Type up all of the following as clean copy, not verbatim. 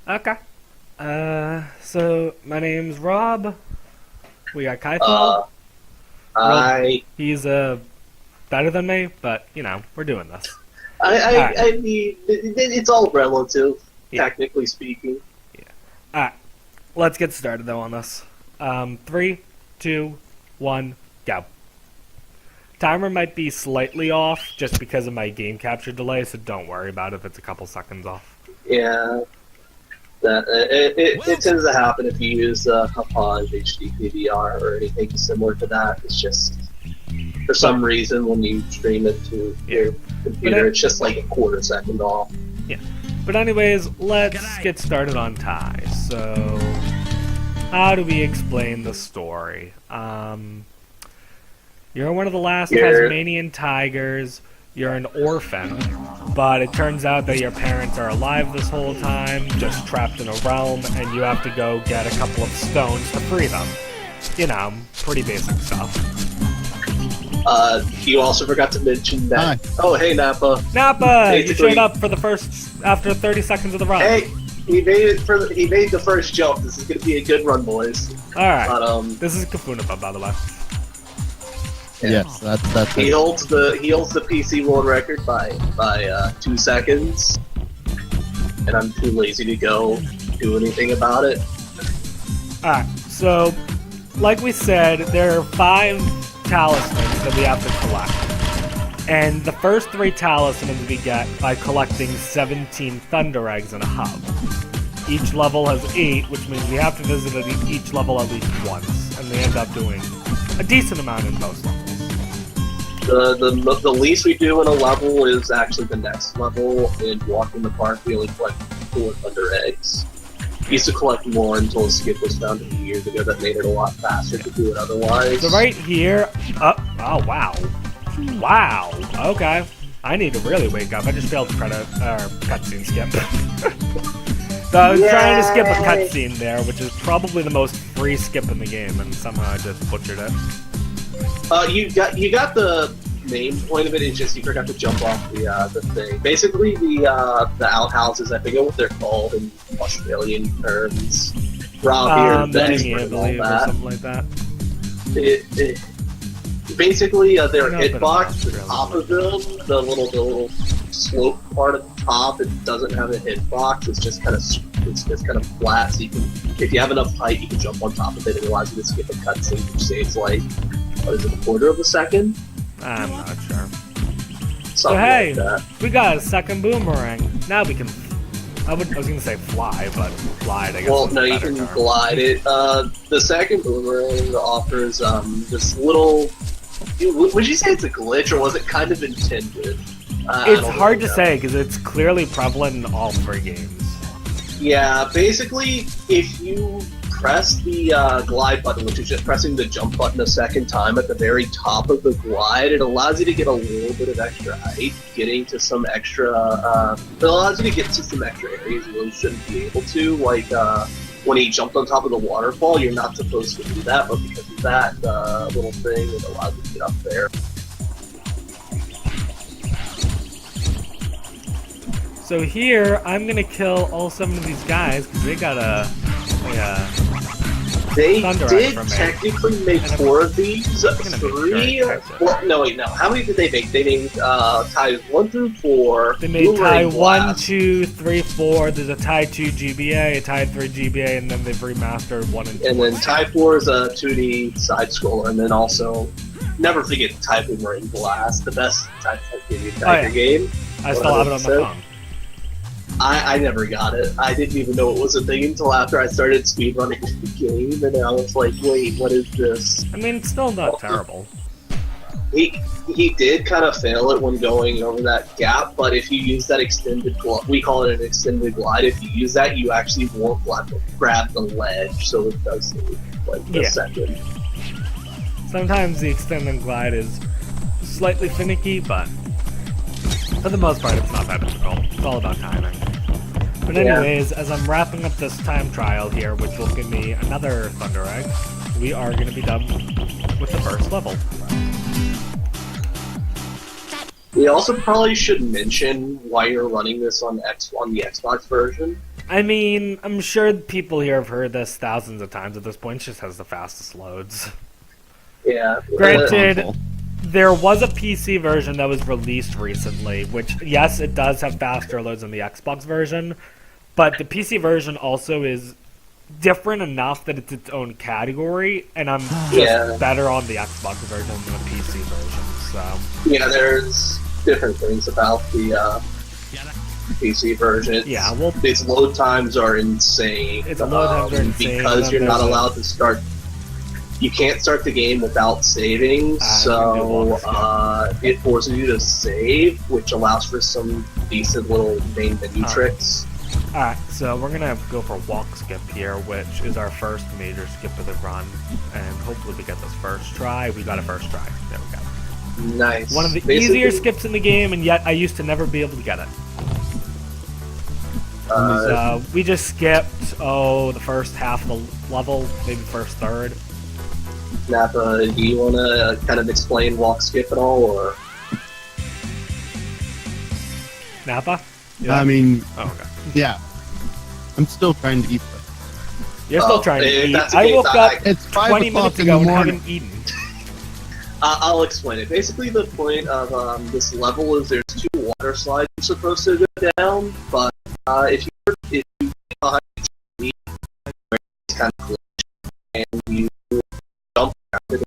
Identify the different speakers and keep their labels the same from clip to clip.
Speaker 1: Okay. So my name's Rob. We got Kaithal.
Speaker 2: I
Speaker 1: He's better than me, but you know we're doing this.
Speaker 2: I mean, it's all relative,
Speaker 1: Yeah.
Speaker 2: technically speaking.
Speaker 1: All right, let's get started though on this. 3, 2, 1, go. Timer might be slightly off just because of my game capture delay, so don't worry about it if it's a couple seconds off.
Speaker 2: Yeah, it tends to happen if you use Hauppauge HD PVR or anything similar to that. It's just for some reason when you stream it to your computer, it's just like a quarter second off.
Speaker 1: Yeah. But anyways, let's get started on Thai. So, how do we explain the story? You're one of the last Tasmanian tigers. You're an orphan, but it turns out that your parents are alive this whole time, just trapped in a realm, and you have to go get a couple of stones to free them. You know, pretty basic stuff.
Speaker 2: You also forgot to mention that.
Speaker 3: Hi.
Speaker 2: Oh, hey Nappa.
Speaker 1: Nappa, you showed up for the after 30 seconds of the run.
Speaker 2: Hey, he made the first jump. This is gonna be a good run, boys.
Speaker 1: All right.
Speaker 2: But,
Speaker 1: this is Kafunapa, by the way.
Speaker 2: Yeah.
Speaker 3: Yes, that's
Speaker 2: He
Speaker 3: it.
Speaker 2: holds the PC world record by 2 seconds, and I'm too lazy to go do anything about it.
Speaker 1: Alright, so, like we said, there are 5 talismans that we have to collect. And the first 3 talismans we get by collecting 17 Thunder Eggs in a hub. Each level has 8, which means we have to visit each level at least once, and we end up doing a decent amount in most levels.
Speaker 2: The least we do in a level is actually the next level. In Walking the Park, we only collect 4 Thunder Eggs. We used to collect more until a skip was found a few years ago that made it a lot faster to do it otherwise.
Speaker 1: So right here, oh wow. Wow, okay. I need to really wake up. I just failed cutscene skip. So I was trying to skip a cutscene there, which is probably the most free skip in the game, and somehow I just butchered it.
Speaker 2: You got the main point of it. It's just you forgot to jump off the thing. Basically, the outhouses. I forget what they're called in Australian terms. Rob here,
Speaker 1: Degen, I believe, or something like that.
Speaker 2: Basically, their
Speaker 1: I know a bit about
Speaker 2: hitbox, the top of them, the little slope part at the top, it doesn't have a hitbox. It's just kind of flat. So you can, if you have enough height, you can jump on top of it. It allows you to skip a cutscene, which saves like, what is it, a quarter of a second?
Speaker 1: I'm not sure.
Speaker 2: Something
Speaker 1: So hey,
Speaker 2: like that.
Speaker 1: we got a second boomerang. Now we can. I was gonna say fly, but glide. I guess.
Speaker 2: Well,
Speaker 1: is a
Speaker 2: no, you
Speaker 1: better
Speaker 2: can
Speaker 1: term.
Speaker 2: glide it. The second boomerang offers this little. Would you say it's a glitch, or was it kind of intended? I
Speaker 1: It's
Speaker 2: don't
Speaker 1: hard
Speaker 2: really
Speaker 1: to
Speaker 2: know.
Speaker 1: say because it's clearly prevalent in all 3 games.
Speaker 2: Yeah, basically, if you press the glide button, which is just pressing the jump button a second time at the very top of the glide, it allows you to get a little bit of extra height, getting to some extra. It allows you to get to some extra areas you really shouldn't be able to, like when he jumped on top of the waterfall. You're not supposed to do that, but because of that little thing, it allows you to get up there.
Speaker 1: So here, I'm gonna kill all 7 of these guys because they got
Speaker 2: They
Speaker 1: Thunder
Speaker 2: did
Speaker 1: Eye from me.
Speaker 2: technically make 4 of these.
Speaker 1: gonna make sure
Speaker 2: 3.
Speaker 1: I catch it.
Speaker 2: Well, no, wait, no. How many did they make? They made ties 1 through 4.
Speaker 1: They made
Speaker 2: Boomerang
Speaker 1: Thai 1,
Speaker 2: Blast.
Speaker 1: 2, 3, 4. There's a Thai 2 GBA, a Thai 3 GBA, and then they've remastered 1 and 2.
Speaker 2: And then Tie 4 is a 2D side scroller, and then also never forget Tie Boomerang Blast, the best Tie Tiger game.
Speaker 1: I still have it on my
Speaker 2: 100%.
Speaker 1: phone.
Speaker 2: I never got it. I didn't even know it was a thing until after I started speedrunning the game, and I was like, wait, what is this?
Speaker 1: I mean, it's still not terrible.
Speaker 2: He did kind of fail it when going over that gap, but if you use that extended glide, we call it an extended glide, if you use that, you actually won't grab the ledge, so it does save, like, the second.
Speaker 1: Sometimes the extended glide is slightly finicky, but for the most part, it's not that difficult. It's all about timing. But anyways, as I'm wrapping up this time trial here, which will give me another Thunder Egg, we are going to be done with the first level.
Speaker 2: We also probably should mention why you're running this on the Xbox version.
Speaker 1: I mean, I'm sure people here have heard this thousands of times at this point. It just has the fastest loads.
Speaker 2: Yeah.
Speaker 1: Granted, there was a PC version that was released recently, which, yes, it does have faster loads than the Xbox version, but the PC version also is different enough that it's its own category, and I'm just better on the Xbox version than the PC version, so...
Speaker 2: Yeah, there's different things about the PC version. Its load times are insane.
Speaker 1: Its load times are insane.
Speaker 2: Because you're not allowed to start... You can't start the game without saving, so it forces you to save, which allows for some decent little main menu tricks.
Speaker 1: Alright, so we're gonna go for walk skip here, which is our first major skip of the run, and hopefully we get this first try. We got a first try. There we go.
Speaker 2: Nice.
Speaker 1: One of the easier skips in the game, and yet I used to never be able to get it. So we just skipped, the first half of the level, maybe first third.
Speaker 2: Nappa, do you want to kind of explain walk skip at all, or?
Speaker 1: Nappa?
Speaker 3: Yeah. I mean,
Speaker 1: okay.
Speaker 3: Yeah. I'm still trying to eat this.
Speaker 1: You're still trying to eat. I woke up 20 minutes ago and haven't eaten.
Speaker 2: I'll explain it. Basically, the point of this level is there's 2 water slides you're supposed to go down, but if you get behind the tree, it's kind of glitch, and you jump around it.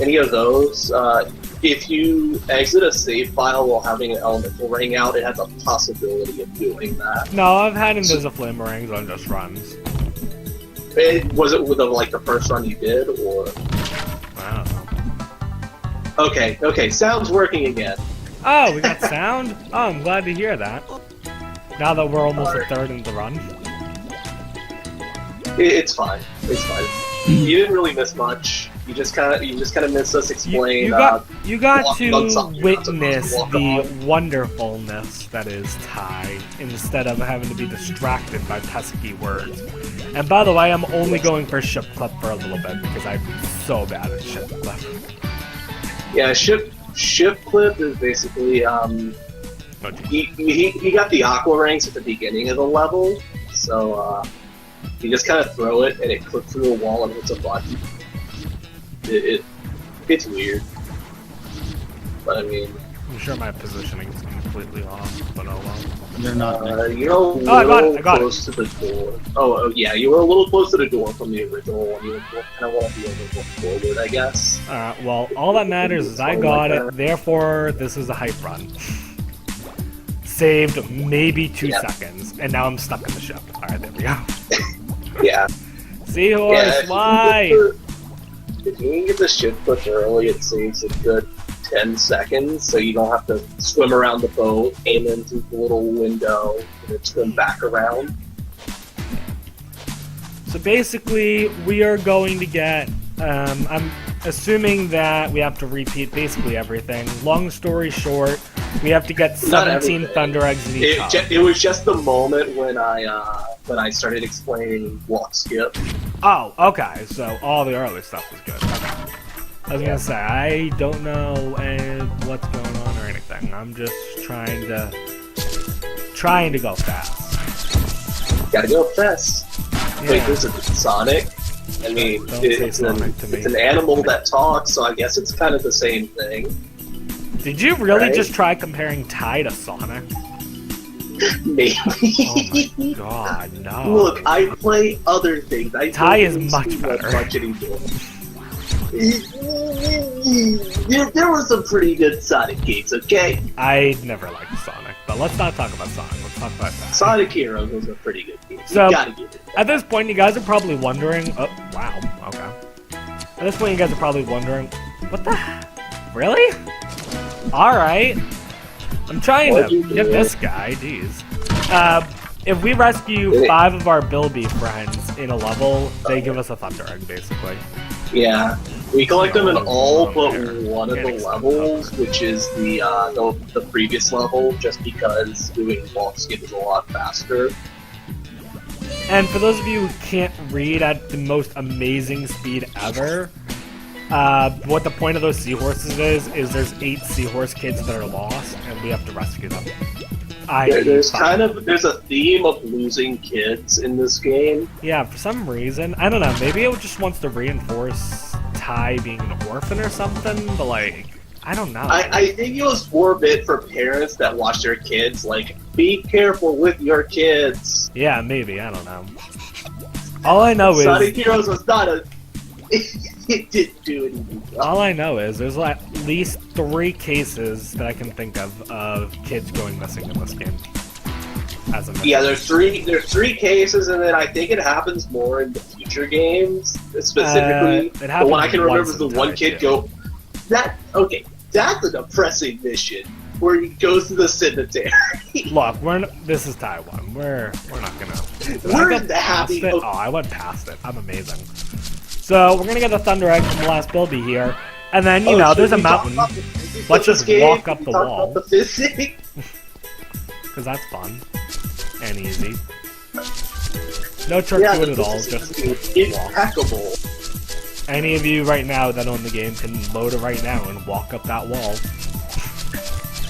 Speaker 2: Any of those, if you exit a save file while having an elemental ring out, it has a possibility of doing that.
Speaker 1: No, I've had Invisible rings on just runs.
Speaker 2: Was it with the first run you did, or?
Speaker 1: I don't know.
Speaker 2: Okay, sound's working again.
Speaker 1: Oh, we got sound? Oh, I'm glad to hear that. Now that we're almost a third into the run.
Speaker 2: It's fine. You didn't really miss much. You just kind of missed us explain.
Speaker 1: You got
Speaker 2: walking on
Speaker 1: to
Speaker 2: something you're not
Speaker 1: witness
Speaker 2: supposed to walk
Speaker 1: the wonderfulness that is Thai instead of having to be distracted by pesky words. And by the way, I'm only going for ship clip for a little bit because I'm so bad at ship clip.
Speaker 2: Yeah, ship clip is basically he got the aqua ranks at the beginning of the level, so you just kind of throw it and it clicks through a wall and hits a button. It's weird, but I mean,
Speaker 1: I'm sure my positioning is completely off, but oh well.
Speaker 3: You're not.
Speaker 2: you're a little
Speaker 1: I got it.
Speaker 2: close to the door. Oh, yeah, you were a little close to the door from the original one. You kind of want to be a little forward, I guess.
Speaker 1: Alright, well, all that matters is I got it, therefore this is a hype run. Saved maybe 2 seconds, and now I'm stuck in the ship. Alright, there we go.
Speaker 2: Yeah.
Speaker 1: Seahorse, why?
Speaker 2: If you can get the ship clip early, it saves a good 10 seconds, so you don't have to swim around the boat, aim into the little window, and then swim back around.
Speaker 1: So basically, we are going to get, I'm assuming that we have to repeat basically everything. Long story short, we have to get 17 Thunder Eggs in each hub.
Speaker 2: It was just the moment when I started explaining walk skip.
Speaker 1: Oh, okay, so all the early stuff was good. Okay. I was gonna say, I don't know what's going on or anything. I'm just trying to go fast.
Speaker 2: Gotta go fast.
Speaker 1: Yeah.
Speaker 2: Wait, this is Sonic? I mean, it's an animal that talks, so I guess it's kind of the same thing.
Speaker 1: Did you really
Speaker 2: Right?
Speaker 1: just try comparing Ty to Sonic?
Speaker 2: Maybe.
Speaker 1: Oh my god, no.
Speaker 2: Look, I play other things.
Speaker 1: Ty is much better.
Speaker 2: Much anymore. There were some pretty good Sonic games, okay?
Speaker 1: I never liked Sonic, but let's not talk about Sonic. Let's talk about that.
Speaker 2: Sonic Heroes was a pretty good game.
Speaker 1: So,
Speaker 2: You gotta give it.
Speaker 1: At this point, you guys are probably wondering... Oh, wow, okay. At this point, you guys are probably wondering... What the... Really? Alright. I'm trying
Speaker 2: What'd
Speaker 1: to
Speaker 2: you
Speaker 1: get
Speaker 2: do?
Speaker 1: this guy, jeez. If we rescue 5 of our Bilby friends in a level, they give us a Thunder Egg, basically.
Speaker 2: Yeah. We collect them in all but
Speaker 1: There.
Speaker 2: one of the
Speaker 1: Can't accept
Speaker 2: levels, which is the previous level, just because doing walk skip is a lot faster.
Speaker 1: And for those of you who can't read at the most amazing speed ever, what the point of those seahorses is there's 8 seahorse kids that are lost, and we have to rescue them.
Speaker 2: There's a theme of losing kids in this game.
Speaker 1: Yeah, for some reason, I don't know, maybe it just wants to reinforce Ty being an orphan or something, but like, I don't know.
Speaker 2: I think it was more a bit for parents that watch their kids, like, be careful with your kids.
Speaker 1: Yeah, maybe, I don't know. All I know
Speaker 2: Sonic
Speaker 1: is...
Speaker 2: Heroes was not a... it didn't do anything.
Speaker 1: All I know is there's at least 3 cases that I can think of kids going missing in this game. As a
Speaker 2: Yeah, there's three cases, and then I think it happens more in the future games. Specifically,
Speaker 1: it
Speaker 2: the
Speaker 1: happens
Speaker 2: one I can remember is the
Speaker 1: once
Speaker 2: one
Speaker 1: in
Speaker 2: kid
Speaker 1: Thai,
Speaker 2: go... That's a depressing mission, where he goes to the cemetery.
Speaker 1: Look, this is Taiwan. We're not gonna... Did I
Speaker 2: We're
Speaker 1: go
Speaker 2: in the
Speaker 1: past
Speaker 2: happy...
Speaker 1: it? Oh, I went past it. I'm amazing. So, we're gonna get the Thunder Egg from the last Bilby here, and then, you know, there's a mountain. Let's just walk up the wall.
Speaker 2: About the physics?
Speaker 1: Because that's fun. And easy. No trick to it at all, just walk.
Speaker 2: impeccable.
Speaker 1: Any of you right now that own the game can load it right now and walk up that wall.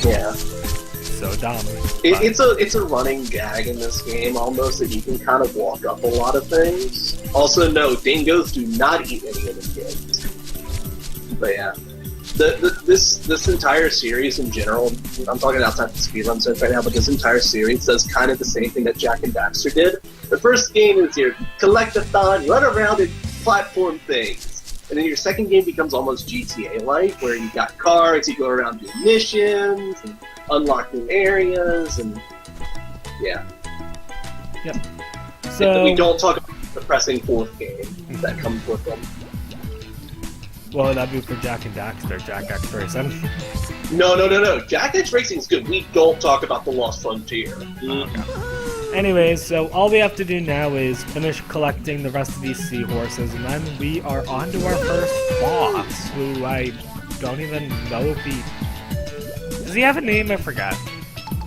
Speaker 2: Yeah.
Speaker 1: So dumb.
Speaker 2: It's a running gag in this game almost that you can kind of walk up a lot of things. Also, no, dingoes do not eat any of the kids. But yeah, this entire series in general, I'm talking outside the speedrun stuff right now, but this entire series does kind of the same thing that Jak and Daxter did. The first game is your collect-a-thon, run around and platform things. And then your second game becomes almost GTA-like, where you got cars, you go around do missions, and unlock new areas, and yeah.
Speaker 1: Yep. So
Speaker 2: we don't talk about the depressing fourth game that comes with them.
Speaker 1: what would that be for Jak and Daxter? Jak X Racing?
Speaker 2: No. Jak X Racing is good. We don't talk about the Lost Frontier.
Speaker 1: Okay. Anyways, so all we have to do now is finish collecting the rest of these seahorses, and then we are on to our first boss, who I don't even know if he... Does he have a name? I forgot.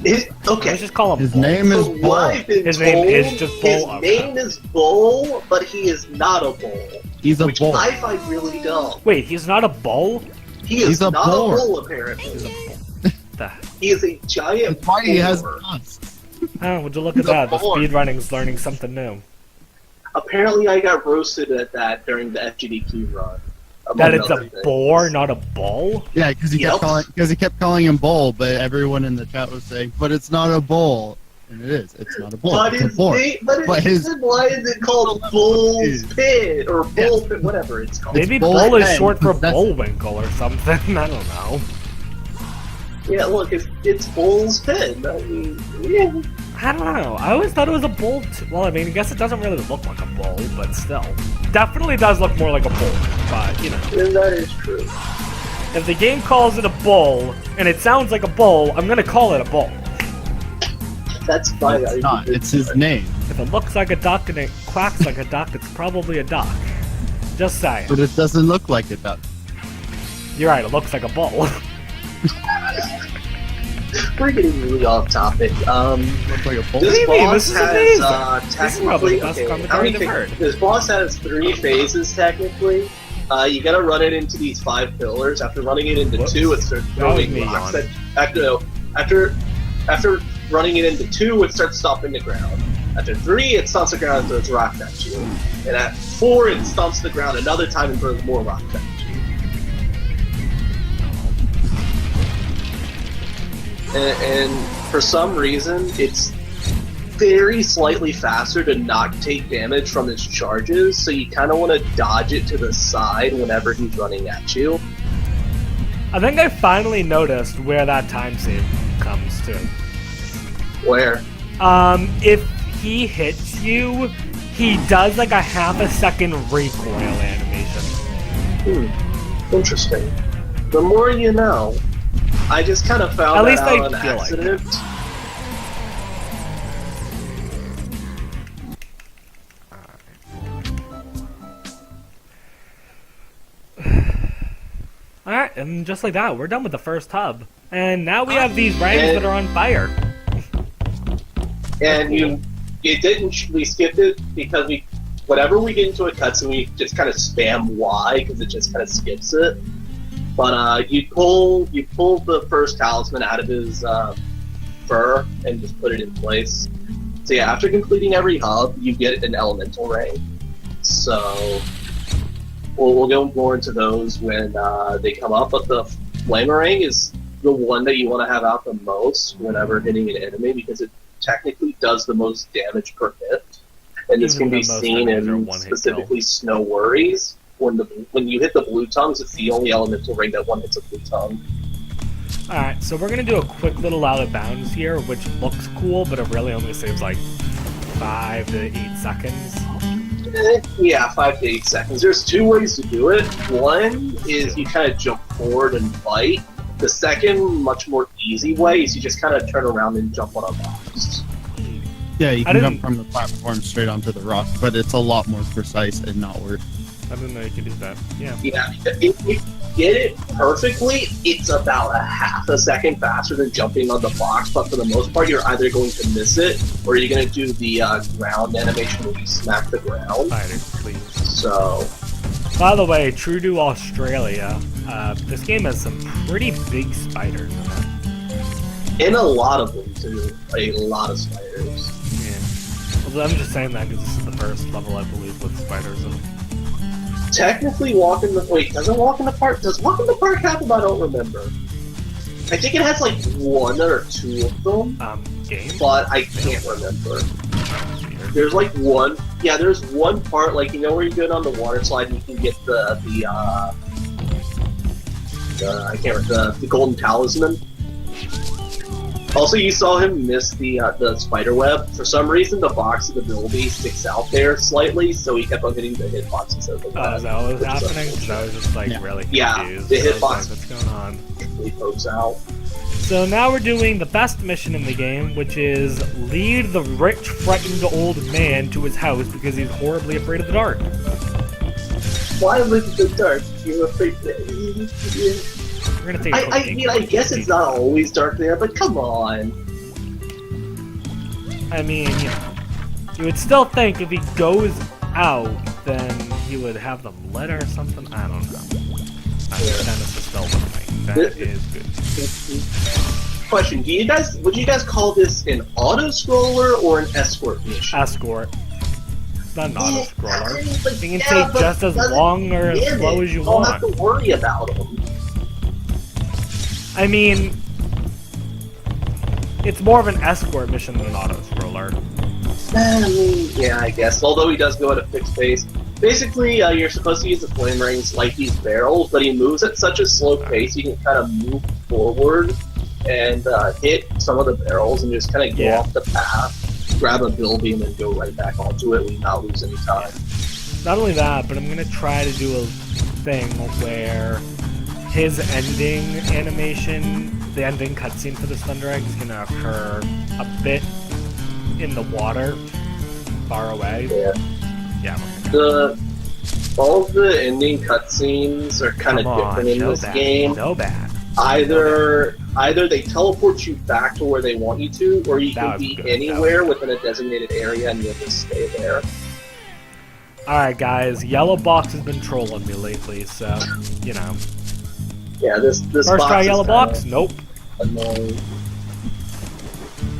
Speaker 2: Okay.
Speaker 1: Let's just call him
Speaker 3: His
Speaker 1: Bull.
Speaker 3: name is
Speaker 2: From
Speaker 3: Bull.
Speaker 2: what I've been
Speaker 1: His name
Speaker 2: told,
Speaker 1: is just Bull?
Speaker 2: His
Speaker 1: Okay.
Speaker 2: name is Bull, but he is not a bull.
Speaker 3: He's a
Speaker 2: Which
Speaker 3: bull.
Speaker 2: I find really dumb.
Speaker 1: Wait, he's not a bull?
Speaker 2: He is
Speaker 3: He's a
Speaker 2: not
Speaker 3: boar.
Speaker 2: a bull, apparently.
Speaker 1: He's a bull. The-
Speaker 2: He is a giant
Speaker 3: That's why he has
Speaker 2: boar.
Speaker 3: tusks.
Speaker 1: Oh, would you look at
Speaker 3: He's a
Speaker 1: that? The
Speaker 3: boar.
Speaker 1: speedrunning's learning something new.
Speaker 2: Apparently, I got roasted at that during the FGDQ run.
Speaker 1: That
Speaker 2: among
Speaker 1: it's a
Speaker 2: other things.
Speaker 1: boar, not a bull?
Speaker 3: Yeah, because he
Speaker 2: Yep.
Speaker 3: kept calling him bull, but everyone in the chat was saying, "But it's not a bull," and it is. It's not a bull.
Speaker 2: But
Speaker 3: it's a
Speaker 2: his
Speaker 3: boar.
Speaker 2: name, but
Speaker 3: But
Speaker 2: his,
Speaker 3: his-
Speaker 2: why is it called Bull's Pit or Bull
Speaker 3: Yes.
Speaker 2: Pit, whatever it's called?
Speaker 1: Maybe
Speaker 3: Bull
Speaker 1: bull is
Speaker 3: Pen.
Speaker 1: short for
Speaker 3: That's-
Speaker 1: Bullwinkle or something. I don't know.
Speaker 2: Yeah, look, it's Bull's Pit. I mean, yeah.
Speaker 1: I don't know. I always thought it was a bull. Well, I mean, I guess it doesn't really look like a bull, but still. Definitely does look more like a bull, but, you know.
Speaker 2: And that is true.
Speaker 1: If the game calls it a bull, and it sounds like a bull, I'm gonna call it a bull.
Speaker 2: That's fine.
Speaker 3: It's not. It's his name.
Speaker 1: If it looks like a duck and it quacks like a duck, it's probably a duck. Just saying.
Speaker 3: But it doesn't look like it does.
Speaker 1: You're right, it looks like a bull.
Speaker 2: We're getting really off topic.
Speaker 3: It looks like a bull.
Speaker 1: do
Speaker 2: This
Speaker 1: you mean?
Speaker 2: boss
Speaker 1: This is
Speaker 2: has
Speaker 1: amazing. This is probably
Speaker 2: technically
Speaker 1: the best
Speaker 2: okay,
Speaker 1: commentary
Speaker 2: how many
Speaker 1: I've
Speaker 2: fa-
Speaker 1: heard.
Speaker 2: This boss has 3 phases technically. You gotta run it into these 5 pillars. After running it into
Speaker 1: Whoops.
Speaker 2: 2, it starts
Speaker 1: That was
Speaker 2: throwing
Speaker 1: me
Speaker 2: rocks.
Speaker 1: yawning.
Speaker 2: After running it into 2, it starts stomping the ground. After 3, it stomps the ground and throws rocks at you. And at 4, it stomps the ground another time and throws more rocks at you. And for some reason, it's very slightly faster to not take damage from his charges, so you kind of want to dodge it to the side whenever he's running at you.
Speaker 1: I think I finally noticed where that time save comes to.
Speaker 2: Where?
Speaker 1: If he hits you, he does like a half a second recoil animation.
Speaker 2: Interesting. The more you know. I just kind of found
Speaker 1: At
Speaker 2: that
Speaker 1: least
Speaker 2: out
Speaker 1: I
Speaker 2: on
Speaker 1: feel like
Speaker 2: accident.
Speaker 1: Alright, and just like that, we're done with the first hub. And now we have these ranks that are on fire.
Speaker 2: And we skipped it because whenever we get into a cutscene, we just kind of spam Y because it just kind of skips it. But you pull the first talisman out of his fur and just put it in place. So yeah, after completing every hub, you get an elemental ring. So we'll go more into those when they come up. But the flamer ring is the one that you want to have out the most whenever hitting an enemy because it technically does the most damage per hit. And this
Speaker 1: Even
Speaker 2: can be
Speaker 1: though most
Speaker 2: seen
Speaker 1: enemies are
Speaker 2: in
Speaker 1: one-hit
Speaker 2: specifically Snow Worries. When you hit the blue tongues, it's the only elemental ring that one hits a blue tongue.
Speaker 1: Alright, so we're gonna do a quick little out of bounds here, which looks cool, but it really only saves like 5 to 8 seconds.
Speaker 2: Yeah, 5 to 8 seconds. There's 2 ways to do it. One is you kind of jump forward and fight. The second, much more easy way, is you just kind of turn around and jump on a box.
Speaker 3: Yeah, you
Speaker 1: I
Speaker 3: can jump
Speaker 1: didn't-
Speaker 3: from the platform straight onto the rock, but it's a lot more precise and not worth.
Speaker 1: I didn't know you could do that. Yeah.
Speaker 2: Yeah, if you get it perfectly, it's about a half a second faster than jumping on the box, but for the most part, you're either going to miss it, or you're going to do the ground animation where you smack the ground.
Speaker 1: Fighters, please.
Speaker 2: So,
Speaker 1: By the way, true to Australia, this game has some pretty big spiders in it.
Speaker 2: in a lot of them, too. A lot of spiders.
Speaker 1: Yeah. Well, I'm just saying that because this is the first level, I believe, with spiders in it.
Speaker 2: Technically, does Walk in the Park have them? I don't remember. I think it has like 1 or 2 of them,
Speaker 1: Game?
Speaker 2: but I can't remember. There's like there's one part, like, you know where you go down the water slide and you can get the golden talisman? Also, you saw him miss the spider web. For some reason, the box of the ability sticks out there slightly, so he kept on hitting the hitbox instead of the
Speaker 1: Oh,
Speaker 2: web.
Speaker 1: is that what was
Speaker 2: which is
Speaker 1: happening? Because I was just like
Speaker 3: Yeah.
Speaker 1: really
Speaker 2: Yeah,
Speaker 1: confused.
Speaker 2: the
Speaker 1: I was
Speaker 2: hitbox-
Speaker 1: like, what's going on?
Speaker 2: He pokes out.
Speaker 1: So now we're doing the best mission in the game, which is lead the rich, frightened old man to his house because he's horribly afraid of the dark.
Speaker 2: Why live in the dark? You're afraid
Speaker 1: We're gonna take a quick
Speaker 2: I mean, I guess it's not always dark there, but come on.
Speaker 1: I mean, you know, you would still think if he goes out, then he would have them lit or something. I don't know. Dennis is still with me. That is good.
Speaker 2: Question: would you guys call this an auto scroller or an escort mission?
Speaker 1: Escort. It's not an auto scroller.
Speaker 2: But
Speaker 1: You can take just as long or as slow as you
Speaker 2: don't
Speaker 1: want.
Speaker 2: have to worry about them.
Speaker 1: I mean, it's more of an escort mission than an auto scroller.
Speaker 2: Yeah, I guess. Although he does go at a fixed pace. Basically, you're supposed to use the flame rings like these barrels, but he moves at such a slow pace you can kind of move forward and hit some of the barrels and just kind of go off the path, grab a building, and then go right back onto it and not lose any time.
Speaker 1: Not only that, but I'm gonna try to do a thing where his ending animation, the ending cutscene for this Thunder Egg, is gonna occur a bit in the water, far away.
Speaker 2: Yeah.
Speaker 1: Yeah.
Speaker 2: All of the ending cutscenes are kind of different in this game.
Speaker 1: So bad.
Speaker 2: Either they teleport you back to where they want you to, or you can be anywhere within a designated area and you'll just stay there.
Speaker 1: Alright guys, Yellow Box has been trolling me lately, so, you know.
Speaker 2: Yeah, this
Speaker 1: First
Speaker 2: box
Speaker 1: try
Speaker 2: is
Speaker 1: Yellow Box? Nope.
Speaker 2: annoying.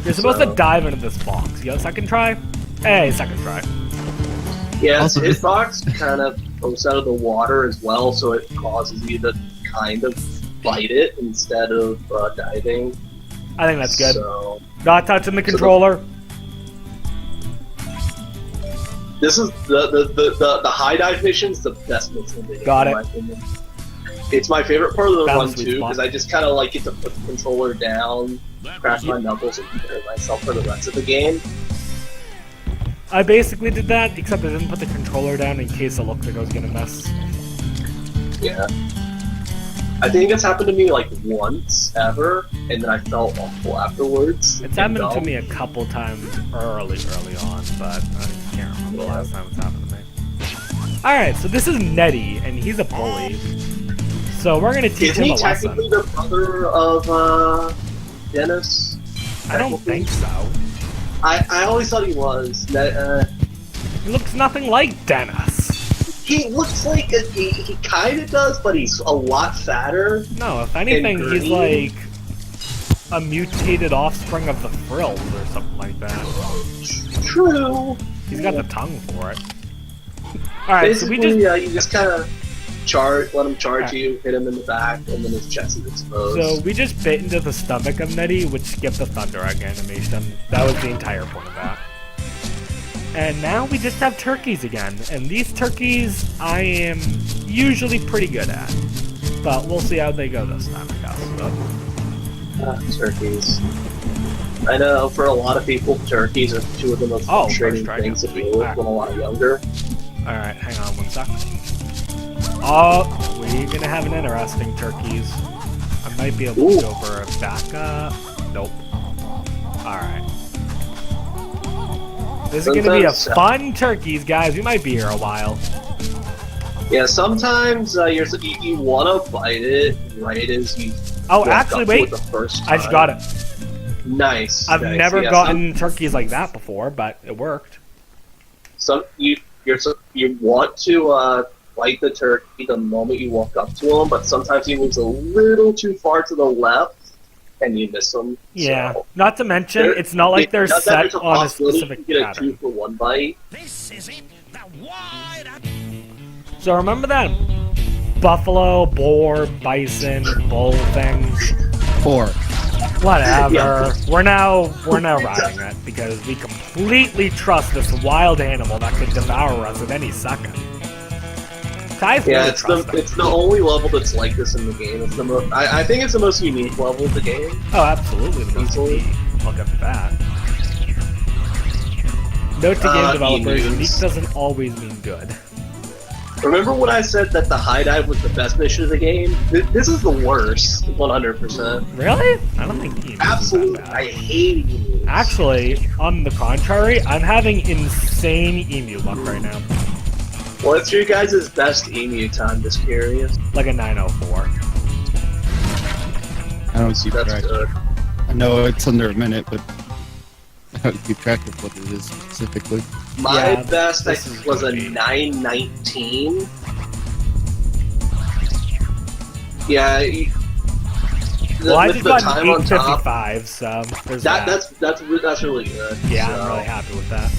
Speaker 1: You're supposed to dive into this box. You got a second try? Hey, second try.
Speaker 2: Yeah,
Speaker 3: Also,
Speaker 2: his box kind of posts out of the water as well, so it causes you to kind of bite it instead of diving.
Speaker 1: I think that's good.
Speaker 2: So,
Speaker 1: Not touching the controller.
Speaker 2: this is the high dive mission's the best mission in the game.
Speaker 1: Got
Speaker 2: in
Speaker 1: it.
Speaker 2: my opinion. It's my favorite part of the
Speaker 1: Found
Speaker 2: run
Speaker 1: the sweet
Speaker 2: too,
Speaker 1: spot.
Speaker 2: because I just kind of like get to put the controller down, crack my knuckles, and prepare myself for the rest of the game.
Speaker 1: I basically did that, except I didn't put the controller down in case it looked like I was gonna mess.
Speaker 2: Yeah. I think it's happened to me like once ever, and then I felt awful afterwards.
Speaker 1: It's happened to me a couple times early on, but I can't remember the last time it's happened to me. Alright, so this is Nettie, and he's a bully. So we're gonna teach
Speaker 2: Isn't
Speaker 1: him
Speaker 2: he
Speaker 1: a lesson.
Speaker 2: technically the brother of Dennis?
Speaker 1: I don't think so.
Speaker 2: I always thought he was.
Speaker 1: He looks nothing like Dennis.
Speaker 2: He looks like he kind of does, but he's a lot fatter.
Speaker 1: No, if anything,
Speaker 2: And
Speaker 1: he's
Speaker 2: green.
Speaker 1: like a mutated offspring of the Frills or something like that.
Speaker 2: True.
Speaker 1: He's got the tongue for it. Alright, so
Speaker 2: Basically,
Speaker 1: we just...
Speaker 2: you just kind of let him charge you, hit him in the back, and then his chest is exposed.
Speaker 1: So we just bit into the stomach of Nettie, which skipped the Thunder Egg animation. That was the entire point of that. And now we just have turkeys again. And these turkeys I am usually pretty good at. But we'll see how they go this time, I guess.
Speaker 2: Turkeys. I know for a lot of people, turkeys are two of the most frustrating
Speaker 1: first try
Speaker 2: things to
Speaker 1: now.
Speaker 2: deal with when a lot younger.
Speaker 1: Alright, hang on one sec. Oh, we're gonna have an interesting turkeys. I might be able to go for a backup. Nope. Alright. This is gonna be a fun turkeys, guys. We might be here a while.
Speaker 2: Yeah, sometimes you want to bite it right as you.
Speaker 1: Oh,
Speaker 2: walk
Speaker 1: actually,
Speaker 2: up to it
Speaker 1: wait.
Speaker 2: the first
Speaker 1: I just
Speaker 2: time.
Speaker 1: got it.
Speaker 2: Nice.
Speaker 1: I've
Speaker 2: nice.
Speaker 1: never
Speaker 2: Yeah,
Speaker 1: gotten turkeys like that before, but it worked.
Speaker 2: You want to bite the turkey the moment you walk up to him, but sometimes he moves a little too far to the left, and you miss him.
Speaker 1: Yeah.
Speaker 2: So,
Speaker 1: Not to mention, it's not like they're
Speaker 2: there's
Speaker 1: set on a
Speaker 2: possibility
Speaker 1: specific
Speaker 2: you get a
Speaker 1: pattern.
Speaker 2: 2-for-1 bite.
Speaker 4: This is it, the wide.
Speaker 1: So remember that buffalo, boar, bison, bull thing?
Speaker 3: 4.
Speaker 1: Whatever.
Speaker 2: Yeah.
Speaker 1: We're now riding it because we completely trust this wild animal that could devour us at any second. I fully
Speaker 2: Yeah,
Speaker 1: trust it.
Speaker 2: it's the only level that's like this in the game. It's the I think it's the most unique level of the game.
Speaker 1: Oh, absolutely. The most
Speaker 2: Easily.
Speaker 1: unique. Look at that. Note to game developers,
Speaker 2: e-news.
Speaker 1: unique doesn't always mean good.
Speaker 2: Remember when I said that the high dive was the best mission of the game? This is the worst, 100%.
Speaker 1: Really? I don't think emus
Speaker 2: Absolutely,
Speaker 1: is that
Speaker 2: I
Speaker 1: bad.
Speaker 2: hate emus.
Speaker 1: Actually, on the contrary, I'm having insane emu luck right now.
Speaker 2: What's your guys' best emu time, just curious?
Speaker 1: Like a 904.
Speaker 3: I don't keep
Speaker 2: That's
Speaker 3: track.
Speaker 2: good.
Speaker 3: I know it's under a minute, but I don't keep track of what it is specifically.
Speaker 2: My
Speaker 1: Yeah,
Speaker 2: best, I
Speaker 1: this is
Speaker 2: think, was a
Speaker 1: gonna be-
Speaker 2: 919. Yeah,
Speaker 1: Well, I
Speaker 2: with
Speaker 1: just
Speaker 2: the
Speaker 1: got
Speaker 2: time
Speaker 1: an
Speaker 2: on top,
Speaker 1: 855, so there's that.
Speaker 2: that's really good.
Speaker 1: Yeah,
Speaker 2: So,
Speaker 1: I'm really happy with that.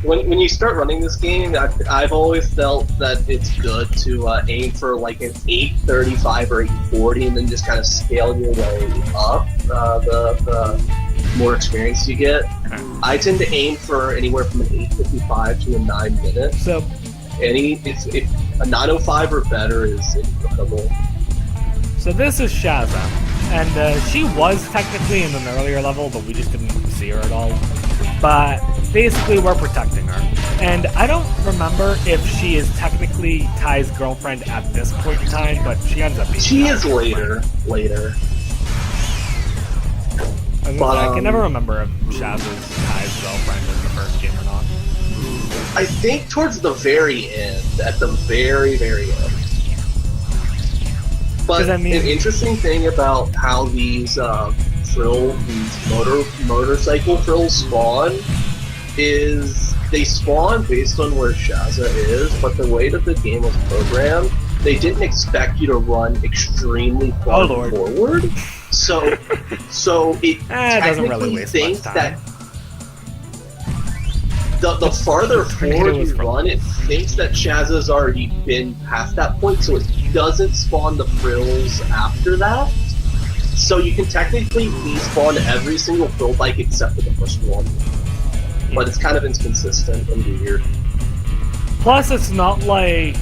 Speaker 2: when you start running this game, I've always felt that it's good to aim for like an 835 or 840, and then just kind of scale your way up the more experience you get. I tend to aim for anywhere from an 855 to a 9 minutes.
Speaker 1: So,
Speaker 2: If a 905 or better is incredible.
Speaker 1: so this is Shaza, and she was technically in an earlier level, but we just didn't see her at all. But basically, we're protecting her, and I don't remember if she is technically Ty's girlfriend at this point in time, but she ends up being.
Speaker 2: She
Speaker 1: Ty's
Speaker 2: is
Speaker 1: girlfriend.
Speaker 2: later.
Speaker 1: I can never remember if Shaza's Ty's girlfriend in the first game or not.
Speaker 2: I think towards the very end, at the very, very end. But
Speaker 1: 'Cause I mean-
Speaker 2: an interesting thing about how these motorcycle frills spawn is they spawn based on where Shaza is, but the way that the game was programmed, they didn't expect you to run extremely far
Speaker 1: Oh, Lord.
Speaker 2: forward. So it
Speaker 1: It doesn't really
Speaker 2: technically
Speaker 1: waste
Speaker 2: thinks
Speaker 1: much
Speaker 2: that
Speaker 1: time.
Speaker 2: the farther
Speaker 1: tornado
Speaker 2: forward
Speaker 1: was
Speaker 2: you
Speaker 1: from-
Speaker 2: run, it thinks that Shaza's already been past that point, so it doesn't spawn the frills after that. So you can technically despawn every single frill bike except for the first one. But it's kind of inconsistent and weird.
Speaker 1: Plus, it's not like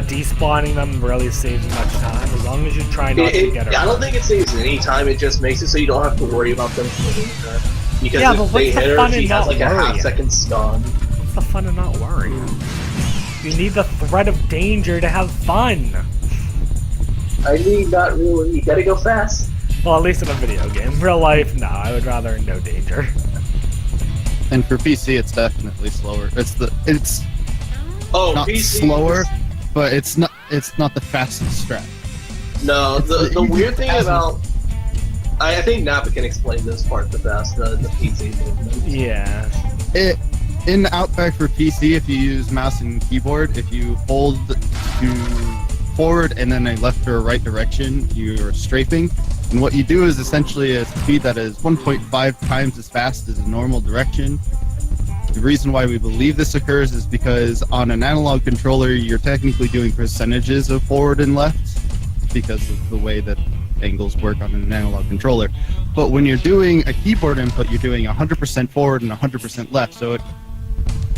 Speaker 1: despawning them really saves much time, as long as you try not to get her.
Speaker 2: I don't think it saves any time, it just makes it so you don't have to worry about them hitting her. Because
Speaker 1: Yeah, but
Speaker 2: if they
Speaker 1: what's the
Speaker 2: hit her,
Speaker 1: fun
Speaker 2: she
Speaker 1: in
Speaker 2: has
Speaker 1: not
Speaker 2: like a
Speaker 1: worrying?
Speaker 2: half-second stun.
Speaker 1: What's the fun of not worrying? You need the threat of danger to have fun.
Speaker 2: I mean, not really. You gotta go fast.
Speaker 1: Well, at least in a video game. Real life, no. I would rather no danger.
Speaker 3: And for PC, it's definitely slower. It's
Speaker 2: Oh,
Speaker 3: not
Speaker 2: PC
Speaker 3: slower, but it's not the fastest strat.
Speaker 2: No,
Speaker 3: It's
Speaker 2: the weird thing
Speaker 3: hasn't-
Speaker 2: about I think Napa can explain this part the best, the PC movement.
Speaker 1: Yeah.
Speaker 3: In Outback for PC, if you use mouse and keyboard, if you hold to forward and then a left or a right direction, you're strafing. And what you do is essentially a speed that is 1.5 times as fast as a normal direction. The reason why we believe this occurs is because on an analog controller, you're technically doing percentages of forward and left because of the way that angles work on an analog controller. But when you're doing a keyboard input, you're doing 100% forward and 100% left. So it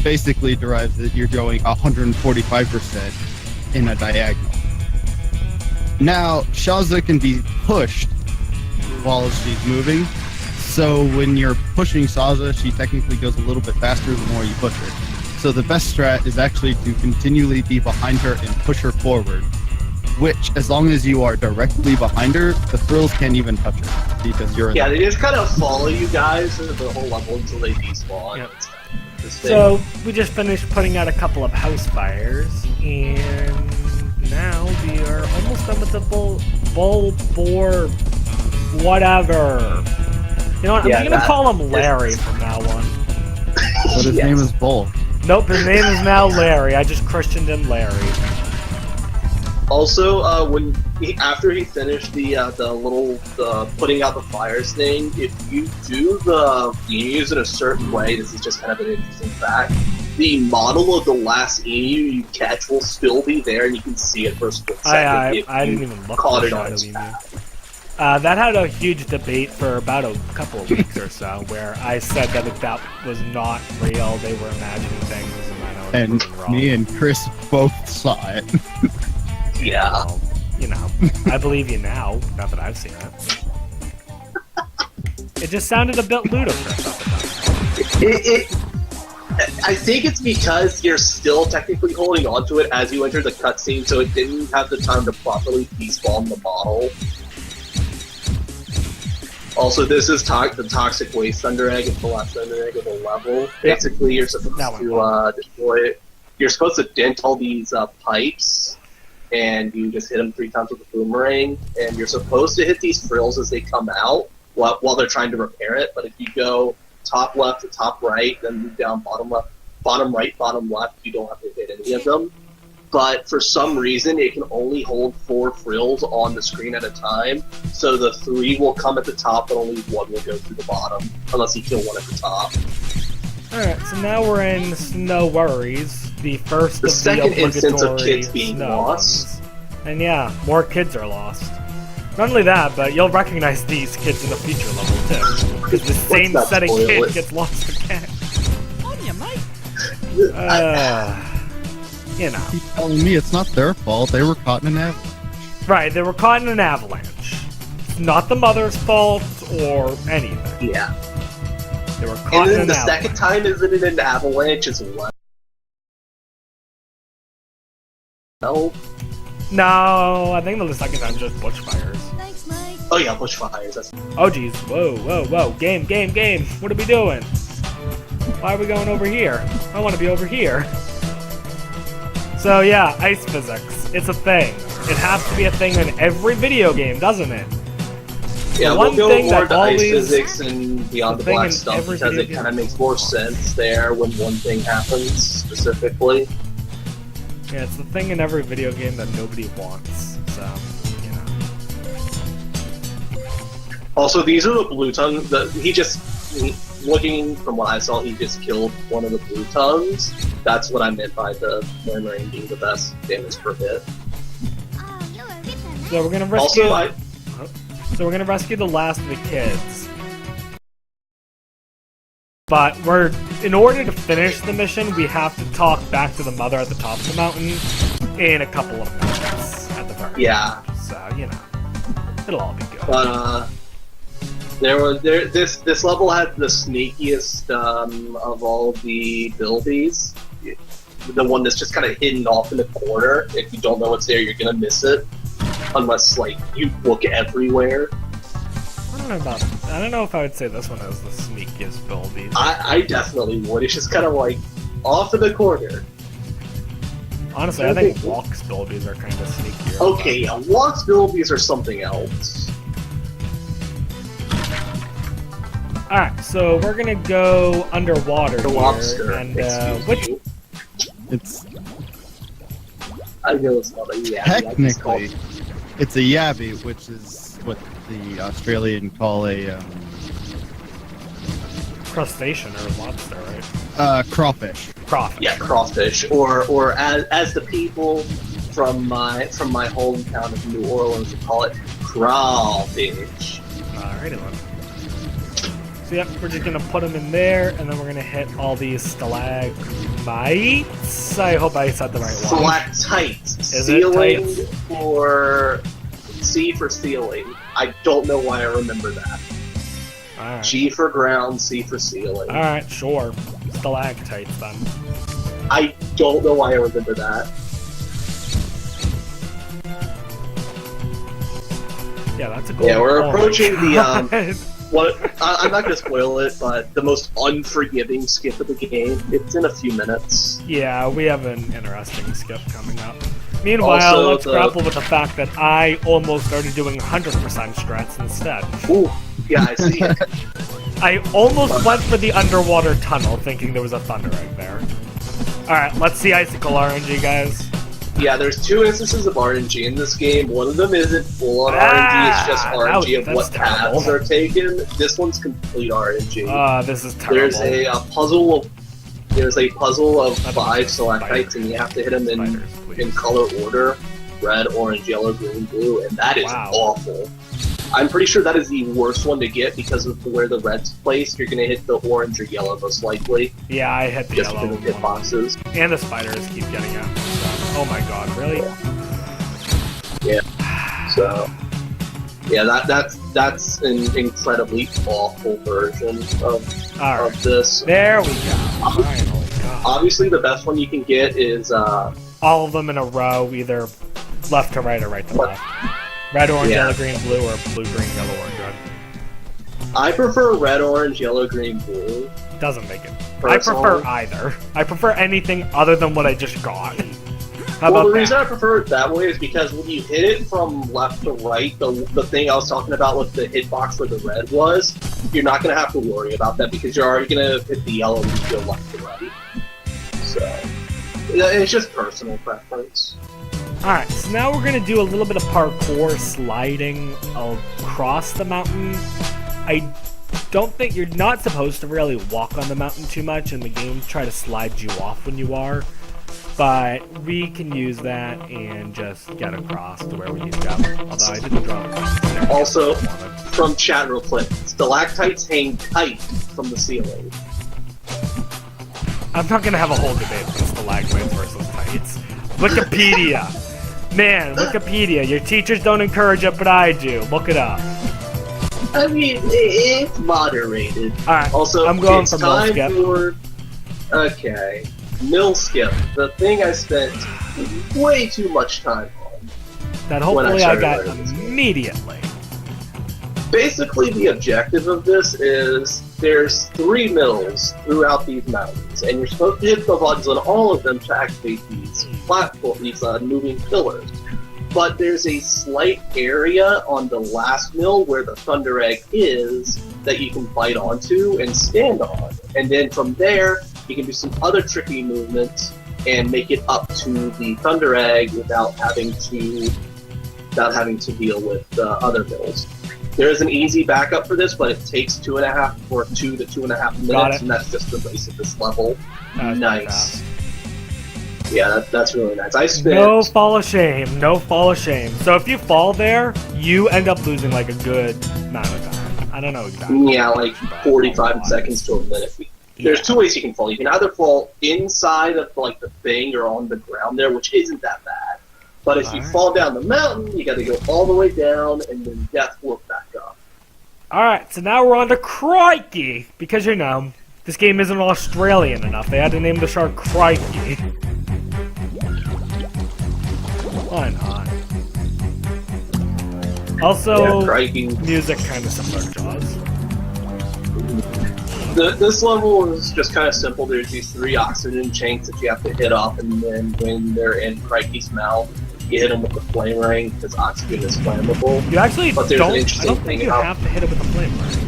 Speaker 3: basically derives that you're going 145% in a diagonal. Now, Shaza can be pushed while she's moving. So when you're pushing Shaza, she technically goes a little bit faster the more you push her. So the best strat is actually to continually be behind her and push her forward. Which, as long as you are directly behind her, the frills can't even touch her because you're in
Speaker 2: Yeah,
Speaker 3: the
Speaker 2: they just kind of follow you guys through the whole level until they despawn.
Speaker 1: Yep.
Speaker 2: It's kind of interesting.
Speaker 1: So, we just finished putting out a couple of house fires, and now we are almost done with the bull boar, whatever. You know what,
Speaker 2: Yeah,
Speaker 1: I'm gonna
Speaker 2: that
Speaker 1: call him
Speaker 2: is-
Speaker 1: Larry from now on.
Speaker 3: But his
Speaker 2: Yes.
Speaker 3: name is Bull.
Speaker 1: Nope, his name is now Larry. I just christened him Larry.
Speaker 2: Also, after he finished the putting out the fires thing, if you do you use it a certain way, this is just kind of an interesting fact. The model of the last emu you catch will still be there, and you can see it for a split second. if
Speaker 1: I
Speaker 2: you
Speaker 1: didn't even look
Speaker 2: caught
Speaker 1: for
Speaker 2: it on
Speaker 1: Shadow
Speaker 2: its
Speaker 1: Emu.
Speaker 2: path.
Speaker 1: That had a huge debate for about a couple of weeks or so, where I said that if that was not real, they were imagining things, and I know
Speaker 3: And
Speaker 1: it's wrong.
Speaker 3: me and Chris both saw it.
Speaker 2: Yeah.
Speaker 1: Well, you know, I believe you now, not that I've seen it. It just sounded a bit ludicrous at the time.
Speaker 2: I think it's because you're still technically holding onto it as you enter the cutscene, so it didn't have the time to properly despawn the model. Also, this is the Toxic Waste Thunder Egg. It's the last Thunder Egg of the level. Basically, you're supposed to destroy it. You're supposed to dent all these pipes, and you just hit them 3 times with a boomerang, and you're supposed to hit these frills as they come out while they're trying to repair it, but if you go top left to top right, then move down bottom left, bottom right, bottom left, you don't have to hit any of them. But for some reason, it can only hold 4 frills on the screen at a time, so the 3 will come at the top, but only 1 will go through the bottom, unless you kill 1 at the top.
Speaker 1: Alright, so now we're in Snow Worries, the first
Speaker 2: The
Speaker 1: of
Speaker 2: second
Speaker 1: the
Speaker 2: instance of
Speaker 1: obligatory
Speaker 2: kids being
Speaker 1: snow
Speaker 2: lost.
Speaker 1: ones. And yeah, more kids are lost. Not only that, but you'll recognize these kids in the future level too, because the same
Speaker 2: not
Speaker 1: setting
Speaker 2: spoil
Speaker 1: kid
Speaker 2: it?
Speaker 1: gets lost again.
Speaker 4: On you, mate.
Speaker 1: You know.
Speaker 3: Keep telling me it's not their fault. They were caught in an avalanche.
Speaker 1: Right, they were caught in an avalanche. It's not the mother's fault or anything.
Speaker 2: Yeah.
Speaker 1: They were caught
Speaker 2: And
Speaker 1: in
Speaker 2: then
Speaker 1: an
Speaker 2: the
Speaker 1: avalanche.
Speaker 2: second time is it an avalanche as well? No.
Speaker 1: No, I think the second time just bushfires.
Speaker 4: Thanks, mate.
Speaker 2: Oh yeah, bushfires. That's
Speaker 1: Oh geez, whoa, whoa, whoa, game, what are we doing? Why are we going over here? I want to be over here. So yeah, ice physics, it's a thing. It has to be a thing in every video game, doesn't it?
Speaker 2: yeah,
Speaker 1: one
Speaker 2: we'll go
Speaker 1: thing
Speaker 2: more
Speaker 1: that
Speaker 2: to ice
Speaker 1: always-
Speaker 2: physics and Beyond the
Speaker 1: the thing
Speaker 2: Black
Speaker 1: in
Speaker 2: stuff
Speaker 1: every
Speaker 2: because
Speaker 1: video
Speaker 2: it
Speaker 1: game
Speaker 2: kind of makes
Speaker 1: is
Speaker 2: more
Speaker 1: awesome.
Speaker 2: sense there when one thing happens specifically.
Speaker 1: Yeah, it's the thing in every video game that nobody wants. So, you know.
Speaker 2: Also, these are the blue tongues that looking from what I saw, he just killed one of the blue tongues. That's what I meant by the Boomerang being the best damage per hit.
Speaker 4: Oh, you're a ripper, mate.
Speaker 1: So we're gonna rescue.
Speaker 2: Also,
Speaker 1: So we're gonna rescue the last of the kids. But in order to finish the mission, we have to talk back to the mother at the top of the mountain in a couple of minutes at the very
Speaker 2: yeah,
Speaker 1: end. So, you know, it'll all be good.
Speaker 2: but this level had the sneakiest of all the abilities. The one that's just kind of hidden off in the corner. If you don't know what's there, you're gonna miss it. Unless, like, you look everywhere.
Speaker 1: I don't know if I would say this one has the sneakiest build either.
Speaker 2: I definitely would. It's just kind of like off in the corner.
Speaker 1: Honestly, I think Walk's buildies are kind of sneakier.
Speaker 2: Okay, yeah, Walk's abilities are something else.
Speaker 1: Alright, so we're gonna go underwater
Speaker 2: The
Speaker 1: here,
Speaker 2: lobster.
Speaker 1: and
Speaker 2: excuse
Speaker 1: which
Speaker 2: you.
Speaker 3: It's
Speaker 2: I know it's not a yeah.
Speaker 3: technically, it's a yabby, which is what the Australian call a
Speaker 1: crustacean or lobster, right?
Speaker 3: crawfish.
Speaker 1: Crawfish.
Speaker 2: Yeah, crawfish, or as the people from my hometown of New Orleans would call it, crawfish.
Speaker 1: Alrighty then. So yep, we're just gonna put them in there, and then we're gonna hit all these stalagmites. I hope I said the right one.
Speaker 2: Stalactites.
Speaker 1: Is it
Speaker 2: Ceiling
Speaker 1: tights?
Speaker 2: for C for ceiling. I don't know why I remember that.
Speaker 1: Alright.
Speaker 2: G for ground, C for ceiling.
Speaker 1: Alright, sure. Stalactites then.
Speaker 2: I don't know why I remember that.
Speaker 1: Yeah, that's a cool
Speaker 2: Yeah, we're
Speaker 1: oh my
Speaker 2: approaching the,
Speaker 1: God.
Speaker 2: I'm not gonna spoil it, but the most unforgiving skip of the game. It's in a few minutes.
Speaker 1: Yeah, we have an interesting skip coming up. Meanwhile,
Speaker 2: Also,
Speaker 1: let's grapple with the fact that I almost started doing 100% strats instead.
Speaker 2: Ooh, yeah, I see it.
Speaker 1: I almost went for the underwater tunnel thinking there was a thunder egg there. Alright, let's see Icicle RNG, guys.
Speaker 2: Yeah, there's 2 instances of RNG in this game. One of them isn't full on RNG, it's just RNG of
Speaker 1: that's
Speaker 2: what
Speaker 1: terrible.
Speaker 2: paths are taken. This one's complete RNG.
Speaker 1: This is terrible.
Speaker 2: There's a puzzle of 5
Speaker 1: Spiders.
Speaker 2: stalactites, and you have to hit them in
Speaker 1: Spiders, please.
Speaker 2: color order: red, orange, yellow, green, blue, and that is
Speaker 1: Wow.
Speaker 2: awful. I'm pretty sure that is the worst one to get because of where the red's placed. You're gonna hit the orange or yellow most likely,
Speaker 1: Yeah, I hit the
Speaker 2: just
Speaker 1: yellow
Speaker 2: because of hit
Speaker 1: one.
Speaker 2: boxes.
Speaker 1: And the spiders keep getting it. So, oh my god, really?
Speaker 2: So, yeah, that's an incredibly awful version of
Speaker 1: Alright,
Speaker 2: this.
Speaker 1: there we go. Finally.
Speaker 2: Obviously, the best one you can get is
Speaker 1: All of them in a row, either left to right or right to left. Red, orange,
Speaker 2: Yeah.
Speaker 1: yellow, green, blue, or blue, green, yellow, orange, red.
Speaker 2: I prefer red, orange, yellow, green, blue.
Speaker 1: Doesn't make it.
Speaker 2: Personally.
Speaker 1: I prefer either. I prefer anything other than what I just got. How
Speaker 2: Well,
Speaker 1: about
Speaker 2: the reason
Speaker 1: that?
Speaker 2: I prefer it that way is because when you hit it from left to right, the thing I was talking about with the hitbox where the red was, you're not going to have to worry about that because you're already going to hit the yellow and go left to right. So, it's just personal preference.
Speaker 1: Alright, so now we're going to do a little bit of parkour sliding across the mountain. I don't think you're not supposed to really walk on the mountain too much, and the games try to slide you off when you are. But we can use that and just get across to where we need to go. Although I didn't draw it.
Speaker 2: Also, from chat real quick, stalactites hang tight from the ceiling.
Speaker 1: I'm not going to have a whole debate with stalagmites versus tights. Wikipedia. Man, Wikipedia. Your teachers don't encourage it, but I do. Look it up.
Speaker 2: I mean, it's moderated.
Speaker 1: Alright,
Speaker 2: Also,
Speaker 1: I'm going
Speaker 2: it's
Speaker 1: for mill
Speaker 2: time
Speaker 1: skip.
Speaker 2: for... Okay. Mill skip. The thing I spent way too much time on.
Speaker 1: That
Speaker 2: when
Speaker 1: hopefully I
Speaker 2: started
Speaker 1: got
Speaker 2: learning this game.
Speaker 1: immediately.
Speaker 2: Basically, the objective of this is there's 3 mills throughout these mountains, and you're supposed to hit the buttons on all of them to activate these platforms, these moving pillars. But there's a slight area on the last mill where the Thunder Egg is that you can bite onto and stand on. And then from there, you can do some other tricky movements and make it up to the Thunder Egg without having to deal with the other mills. There is an easy backup for this, but it takes 2 to 2.5 minutes,
Speaker 1: Got it.
Speaker 2: and that's just the base of this level.
Speaker 1: That was pretty
Speaker 2: Nice.
Speaker 1: fast.
Speaker 2: Yeah, that's really nice. I spent
Speaker 1: No fall of shame. No fall of shame. So if you fall there, you end up losing like a good amount of time. I don't know exactly.
Speaker 2: yeah, like
Speaker 1: but
Speaker 2: 45 seconds to a minute. There's 2 ways you can fall. You can either fall inside of like the thing or on the ground there, which isn't that bad. But if you
Speaker 1: Alright.
Speaker 2: fall down the mountain, you got to go all the way down and then death work back up.
Speaker 1: Alright, so now we're on to Crikey. Because, you know, this game isn't Australian enough. They had to name the shark Crikey. Why not? Also,
Speaker 2: Yeah, crikey.
Speaker 1: music kind of similar to Jaws.
Speaker 2: This level is just kind of simple. There's these 3 oxygen tanks that you have to hit off, and then when they're in Crikey's mouth, you hit them with the flame ring because oxygen is flammable.
Speaker 1: You actually
Speaker 2: But there's
Speaker 1: don't.
Speaker 2: an
Speaker 1: I
Speaker 2: interesting
Speaker 1: don't think
Speaker 2: thing
Speaker 1: you
Speaker 2: about-
Speaker 1: have to hit it with the flame ring.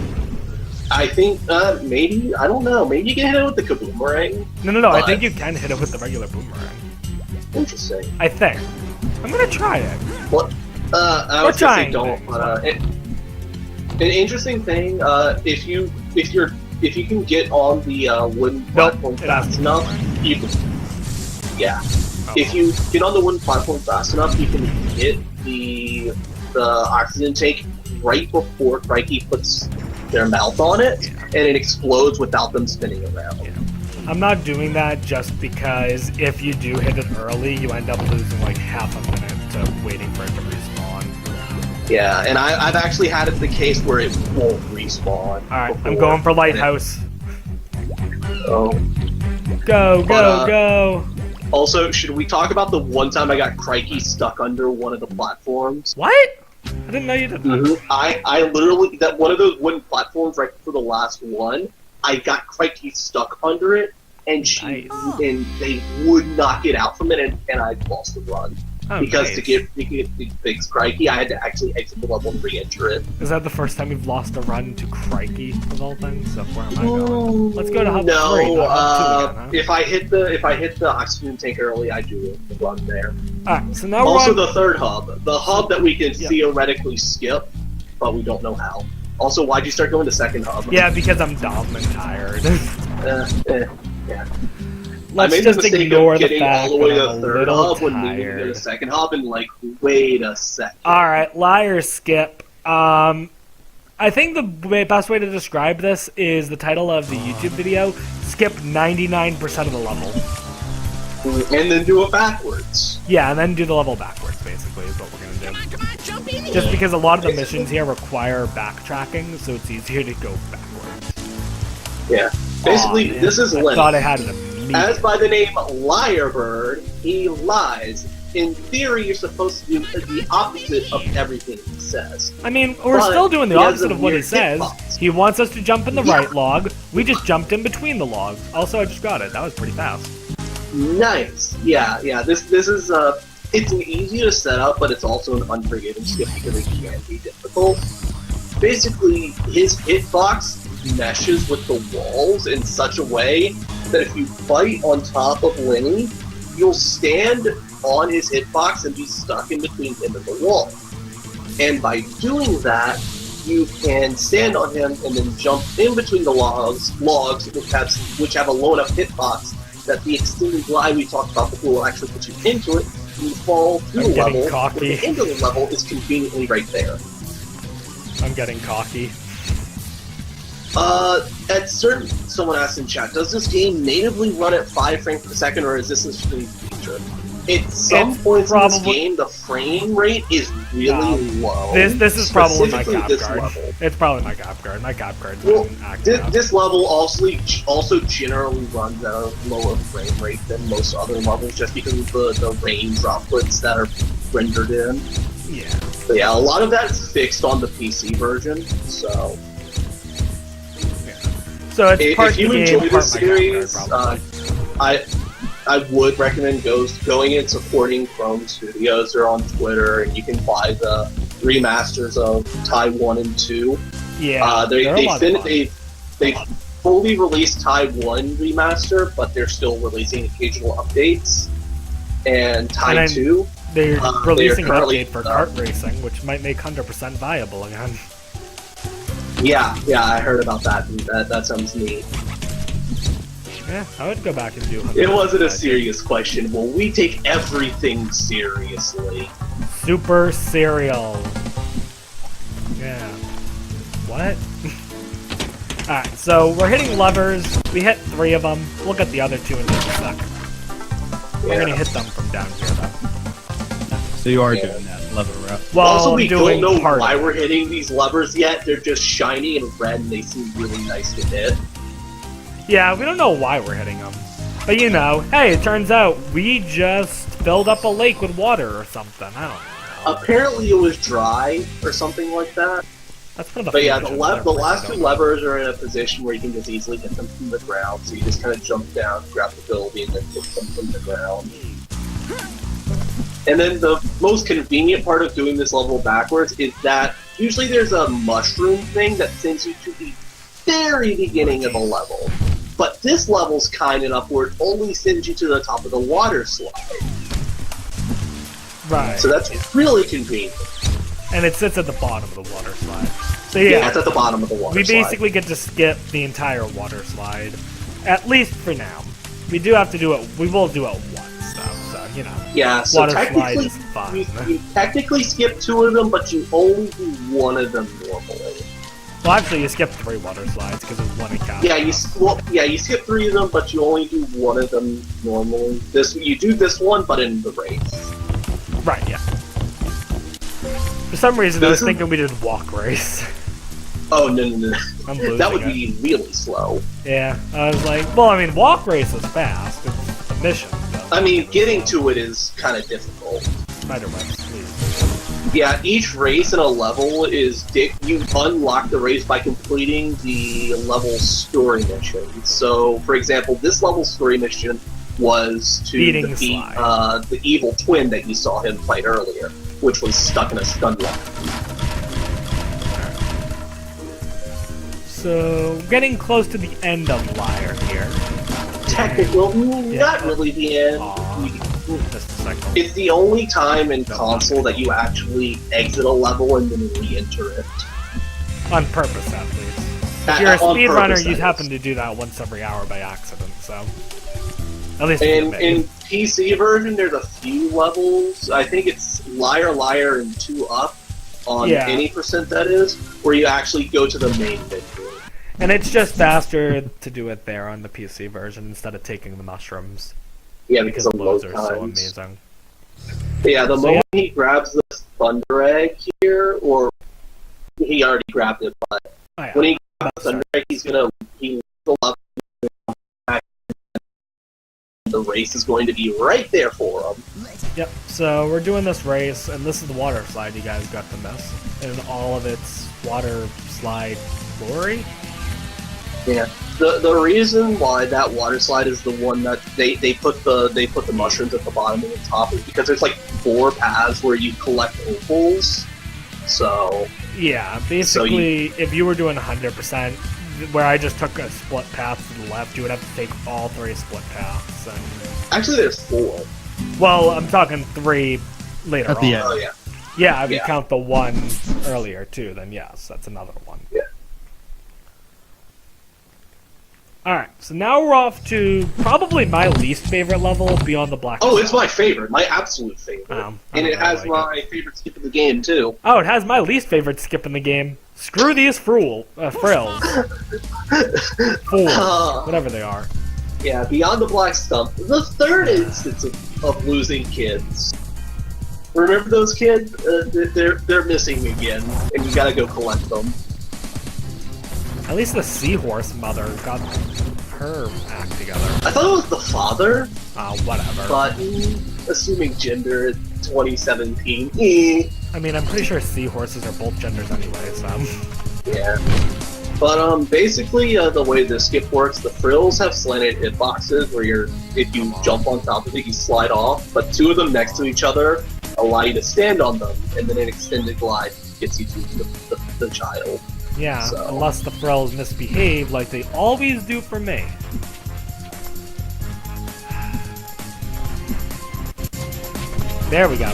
Speaker 2: I think maybe, I don't know, maybe you can hit it with the kaboomerang.
Speaker 1: No. I
Speaker 2: But-
Speaker 1: think you can hit it with the regular boomerang.
Speaker 2: Interesting.
Speaker 1: I think. I'm gonna try it.
Speaker 2: What? I
Speaker 1: We're
Speaker 2: was gonna say
Speaker 1: trying
Speaker 2: don't.
Speaker 1: things.
Speaker 2: But, an interesting thing, if you can get on the wooden platform
Speaker 1: it has
Speaker 2: fast
Speaker 1: to.
Speaker 2: enough, you can. Yeah.
Speaker 1: Oh.
Speaker 2: If you get on the wooden platform fast enough, you can hit the oxygen tank right before Crikey puts their mouth on it, and it explodes without them spinning around.
Speaker 1: Yeah. I'm not doing that just because if you do hit it early, you end up losing like half a minute to waiting for it to respawn.
Speaker 2: Yeah, and I've actually had it the case where it won't respawn.
Speaker 1: Alright, I'm
Speaker 2: before.
Speaker 1: going for Lighthouse.
Speaker 2: Oh.
Speaker 1: Go,
Speaker 2: But,
Speaker 1: go!
Speaker 2: Also, should we talk about the one time I got Crikey stuck under one of the platforms?
Speaker 1: What? I didn't know you did that.
Speaker 2: Mm-hmm. I literally, that one of those wooden platforms right for the last one, I got Crikey stuck under it, and
Speaker 1: Nice.
Speaker 2: and they would not get out from it, and I lost the run.
Speaker 1: Oh,
Speaker 2: Because
Speaker 1: nice.
Speaker 2: to get fix Crikey, I had to actually exit the level and re-enter it.
Speaker 1: Is that the first time you've lost a run to Crikey of all things? So where am I going? Let's go to Hub 3,
Speaker 2: No,
Speaker 1: not Hub 2 again, huh?
Speaker 2: if I hit the oxygen tank early, I do the run there.
Speaker 1: Alright, so now
Speaker 2: Also,
Speaker 1: we're on...
Speaker 2: the third hub, the hub that we can
Speaker 1: Yeah.
Speaker 2: theoretically skip, but we don't know how. Also, why'd you start going to second hub?
Speaker 1: Yeah, because I'm dumb and tired.
Speaker 2: Yeah.
Speaker 1: Let's
Speaker 2: I made
Speaker 1: just
Speaker 2: the mistake
Speaker 1: ignore
Speaker 2: of
Speaker 1: the
Speaker 2: getting
Speaker 1: fact
Speaker 2: all the way
Speaker 1: that
Speaker 2: to
Speaker 1: I'm
Speaker 2: the
Speaker 1: a
Speaker 2: third
Speaker 1: little
Speaker 2: hub when we needed to go to
Speaker 1: tired.
Speaker 2: second hub, and like, wait a second.
Speaker 1: Alright, liar skip. I think the best way to describe this is the title of the YouTube video, skip 99% of the level.
Speaker 2: And then do it backwards.
Speaker 1: Yeah, and then do the level backwards, basically, is what we're gonna do.
Speaker 4: Come on, jump in
Speaker 1: Just
Speaker 4: here.
Speaker 1: because a lot of the missions here require backtracking, so it's easier to go backwards.
Speaker 2: Yeah. Basically,
Speaker 1: Aw, man,
Speaker 2: this is
Speaker 1: I
Speaker 2: Link.
Speaker 1: thought I had it immediately.
Speaker 2: as by the name Liarbird, he lies. In theory, you're supposed to do the opposite of everything he says.
Speaker 1: I mean, we're
Speaker 2: But
Speaker 1: still doing the
Speaker 2: he has
Speaker 1: opposite
Speaker 2: a
Speaker 1: of what he
Speaker 2: weird
Speaker 1: says.
Speaker 2: hitbox.
Speaker 1: He wants us to jump in the
Speaker 2: Yeah.
Speaker 1: right log. We just jumped in between the logs. Also, I just got it. That was pretty fast.
Speaker 2: Nice. Yeah. This is it's an easy to set up, but it's also an unforgiving skip because it can be difficult. Basically, his hitbox meshes with the walls in such a way that if you fight on top of Lenny, you'll stand on his hitbox and be stuck in between him and the wall. And by doing that, you can stand on him and then jump in between the logs which have a low enough hitbox that the extended glide we talked about before will actually put you into it, and you fall through
Speaker 1: I'm
Speaker 2: the
Speaker 1: getting
Speaker 2: level,
Speaker 1: cocky.
Speaker 2: but the end of the level is conveniently right there.
Speaker 1: I'm getting cocky.
Speaker 2: Someone asked in chat, does this game natively run at 5 frames per second, or is this a stream feature? At some points in this game, the frame rate is really low.
Speaker 1: This is probably my
Speaker 2: specifically
Speaker 1: cap
Speaker 2: this
Speaker 1: guard.
Speaker 2: level.
Speaker 1: It's probably my cap guard. My cap guard's
Speaker 2: Well,
Speaker 1: not active enough.
Speaker 2: this level also generally runs at a lower frame rate than most other levels, just because of the rain droplets that are rendered in.
Speaker 1: Yeah.
Speaker 2: But yeah, a lot of that's fixed on the PC version, so...
Speaker 1: So it's part
Speaker 2: If you
Speaker 1: the game,
Speaker 2: enjoy
Speaker 1: part
Speaker 2: this
Speaker 1: my cap guard,
Speaker 2: series,
Speaker 1: probably.
Speaker 2: I would recommend going and supporting Chrome Studios. They're on Twitter, and you can buy the remasters of Tai 1 and 2.
Speaker 1: Yeah, they're a lot of fun.
Speaker 2: They fully released Tai 1 remaster, but they're still releasing occasional updates. And Tai
Speaker 1: And
Speaker 2: 2,
Speaker 1: They're releasing an
Speaker 2: currently,
Speaker 1: update for kart racing, which might make 100% viable again.
Speaker 2: yeah, I heard about that, and that sounds neat.
Speaker 1: Yeah, I would go back and do 100%.
Speaker 2: It wasn't a serious question. Well, we take everything seriously.
Speaker 1: Super cereal. Yeah. What? Alright, so we're hitting levers. We hit 3 of them. We'll get the other 2 in just a sec. We're gonna hit them from down here, though.
Speaker 3: So you are doing that lever route.
Speaker 1: Well,
Speaker 2: Also,
Speaker 1: I'm
Speaker 2: we
Speaker 1: doing
Speaker 2: don't know
Speaker 1: part
Speaker 2: why
Speaker 1: of it.
Speaker 2: we're hitting these levers yet. They're just shiny and red, and they seem really nice to hit.
Speaker 1: Yeah, we don't know why we're hitting them. But you know, hey, it turns out we just filled up a lake with water or something. I don't know.
Speaker 2: Apparently, it was dry or something like that.
Speaker 1: That's one of the
Speaker 2: But yeah,
Speaker 1: features
Speaker 2: the
Speaker 1: that
Speaker 2: last
Speaker 1: I
Speaker 2: 2
Speaker 1: don't
Speaker 2: levers are in a position where you can just easily hit them from the ground. So you just kind of jump down, grab the building, and then hit them from the ground. And then the most convenient part of doing this level backwards is that usually there's a mushroom thing that sends you to the very beginning of a level. But this level's kind enough where it only sends you to the top of the water slide.
Speaker 1: Right.
Speaker 2: So that's really convenient.
Speaker 1: And it sits at the bottom of the water slide. So
Speaker 2: Yeah,
Speaker 1: yeah,
Speaker 2: it's at the bottom of the water
Speaker 1: we
Speaker 2: slide.
Speaker 1: basically get to skip the entire water slide. At least for now. We do have to do it, we will do it once though, so you know.
Speaker 2: Yeah, so
Speaker 1: Water slide
Speaker 2: technically,
Speaker 1: is fun.
Speaker 2: you technically skip 2 of them, but you only do 1 of them normally.
Speaker 1: Well, actually, you skip 3 water slides because there's 1 in cap.
Speaker 2: Yeah, you skip 3 of them, but you only do 1 of them normally. You do this one, but in the race.
Speaker 1: Right, yeah. For some reason, I was
Speaker 2: This is-
Speaker 1: thinking we did walk race.
Speaker 2: Oh no!
Speaker 1: I'm losing
Speaker 2: That would
Speaker 1: it.
Speaker 2: be really slow.
Speaker 1: Yeah, I was like, well, I mean, walk race is fast. It's a mission. So.
Speaker 2: I mean, getting to it is kind of difficult.
Speaker 1: Spider webs, please.
Speaker 2: Yeah, each race in a level is you unlock the race by completing the level story mission. So, for example, this level story mission was to
Speaker 1: Beating
Speaker 2: defeat
Speaker 1: Sly.
Speaker 2: the evil twin that you saw him fight earlier, which was stuck in a stun lock.
Speaker 1: So, getting close to the end of Liar here.
Speaker 2: Technical, not really the end.
Speaker 1: Aw. Just a second.
Speaker 2: It's the only time in console that you actually exit a level and then re-enter it.
Speaker 1: On purpose, at least. If
Speaker 2: On
Speaker 1: you're a
Speaker 2: purpose,
Speaker 1: speedrunner,
Speaker 2: that
Speaker 1: you
Speaker 2: is.
Speaker 1: happen to do that once every hour by accident, so... At least
Speaker 2: And
Speaker 1: for me.
Speaker 2: in PC version, there's a few levels. I think it's Liar Liar and 2 Up on
Speaker 1: Yeah.
Speaker 2: any percent that is, where you actually go to the main menu.
Speaker 1: And it's just faster to do it there on the PC version instead of taking the mushrooms.
Speaker 2: Yeah, because of
Speaker 1: those
Speaker 2: load
Speaker 1: are so
Speaker 2: times.
Speaker 1: amazing.
Speaker 2: But yeah, the
Speaker 1: So,
Speaker 2: moment he grabs this Thunder Egg here, or he already grabbed it, but
Speaker 1: Oh, yeah.
Speaker 2: when he grabs the Thunder Egg, he leaves the level the race is going to be right there for them.
Speaker 1: Yep, so we're doing this race, and this is the water slide you guys got to miss. In all of its water slide glory.
Speaker 2: Yeah. The reason why that water slide is the one that they put the mushrooms at the bottom and the top is because there's like 4 paths where you collect opals. So
Speaker 1: Yeah, basically, if you were doing 100%, where I just took a split path to the left, you would have to take all 3 split paths. And...
Speaker 2: actually, there's 4.
Speaker 1: Well, I'm talking 3 later
Speaker 3: At the
Speaker 1: on.
Speaker 3: end.
Speaker 2: Oh yeah.
Speaker 1: Yeah, if you
Speaker 2: Yeah.
Speaker 1: count the 1 earlier too, then yes, that's another one.
Speaker 2: Yeah.
Speaker 1: Alright, so now we're off to probably my least favorite level, Beyond the Black
Speaker 2: Oh, it's
Speaker 1: Sky.
Speaker 2: my favorite, my absolute favorite,
Speaker 1: I
Speaker 2: and it
Speaker 1: don't
Speaker 2: has
Speaker 1: like
Speaker 2: my favorite skip of the game too.
Speaker 1: Oh, it has my least favorite skip in the game. Screw these frills. Fools. Whatever they are.
Speaker 2: Yeah, Beyond the Black Stump, the 3rd instance of losing kids. Remember those kids? They're missing again, and you gotta go collect them.
Speaker 1: At least the seahorse mother got her act together.
Speaker 2: I thought it was the father,
Speaker 1: Whatever.
Speaker 2: but assuming gender in 2017,
Speaker 1: I mean, I'm pretty sure seahorses are both genders anyway, so...
Speaker 2: yeah. But basically, the way the skip works, the frills have slanted hitboxes where if you jump on top of it, you slide off. But 2 of them next to each other allow you to stand on them, and then an extended glide gets you to the child.
Speaker 1: Yeah,
Speaker 2: So-
Speaker 1: unless the frills misbehave like they always do for me. There we go.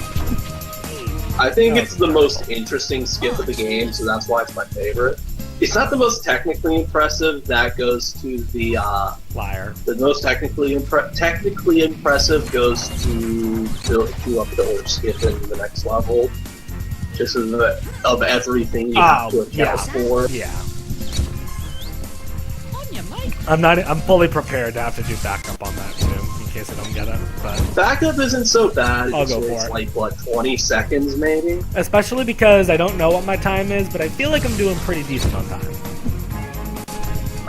Speaker 2: I think it's the most interesting skip of the game, so that's why it's my favorite. It's not the most technically impressive. That goes to the
Speaker 1: Liar.
Speaker 2: the most technically impressive goes to up the orc skip in the next level. Just of everything you have to account for.
Speaker 1: Yeah.
Speaker 4: On your mic.
Speaker 1: I'm fully prepared to have to do backup on that too, in case I don't get it. But
Speaker 2: Backup isn't so bad.
Speaker 1: I'll go
Speaker 2: It's
Speaker 1: for it.
Speaker 2: like what, 20 seconds maybe.
Speaker 1: especially because I don't know what my time is, but I feel like I'm doing pretty decent on time.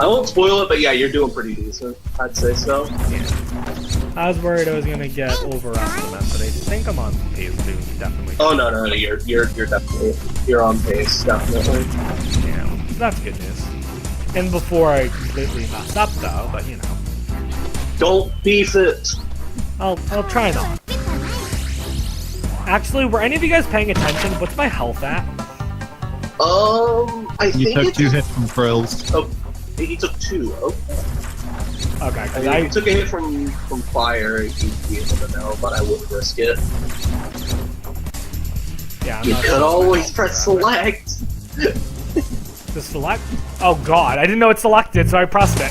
Speaker 2: I won't spoil it, but yeah, you're doing pretty decent. I'd say so.
Speaker 1: I was worried I was gonna get overestimated, but I think I'm on pace to definitely.
Speaker 2: Oh no, you're definitely on pace, definitely.
Speaker 1: Yeah, that's good news. And before I completely mess up though, but you know,
Speaker 2: Don't beef it.
Speaker 1: I'll try not. Actually, were any of you guys paying attention? What's my health at?
Speaker 2: I
Speaker 3: You
Speaker 2: think
Speaker 3: took
Speaker 2: it's
Speaker 3: 2 hits from frills.
Speaker 2: Oh, he took 2. Okay.
Speaker 1: Okay,
Speaker 2: I
Speaker 1: because
Speaker 2: mean, if you took a hit from fire, you'd be able to know, but I wouldn't risk it.
Speaker 1: yeah, I'm
Speaker 2: You
Speaker 1: not
Speaker 2: could
Speaker 1: sure my
Speaker 2: always
Speaker 1: health
Speaker 2: press
Speaker 1: is at.
Speaker 2: select.
Speaker 1: The select? Oh god, I didn't know it selected, so I pressed it.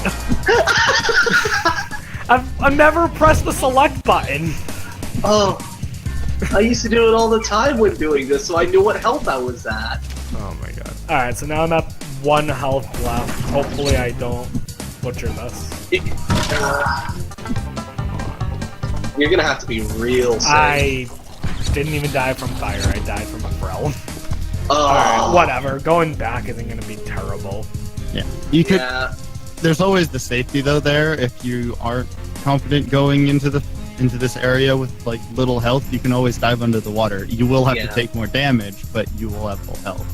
Speaker 1: I've never pressed the select button.
Speaker 2: Oh, I used to do it all the time when doing this, so I knew what health I was at.
Speaker 1: Oh my god. Alright, so now I'm at 1 health left. Hopefully I don't butcher this.
Speaker 2: You're gonna have to be real safe.
Speaker 1: I didn't even die from fire, I died from a frill.
Speaker 2: Oh,
Speaker 1: Alright, whatever. Going back isn't gonna be terrible.
Speaker 3: Yeah. You could.
Speaker 2: yeah.
Speaker 3: There's always the safety though there. If you aren't confident going into this area with like little health, you can always dive under the water. You will have
Speaker 2: Yeah.
Speaker 3: to take more damage, but you will have full health.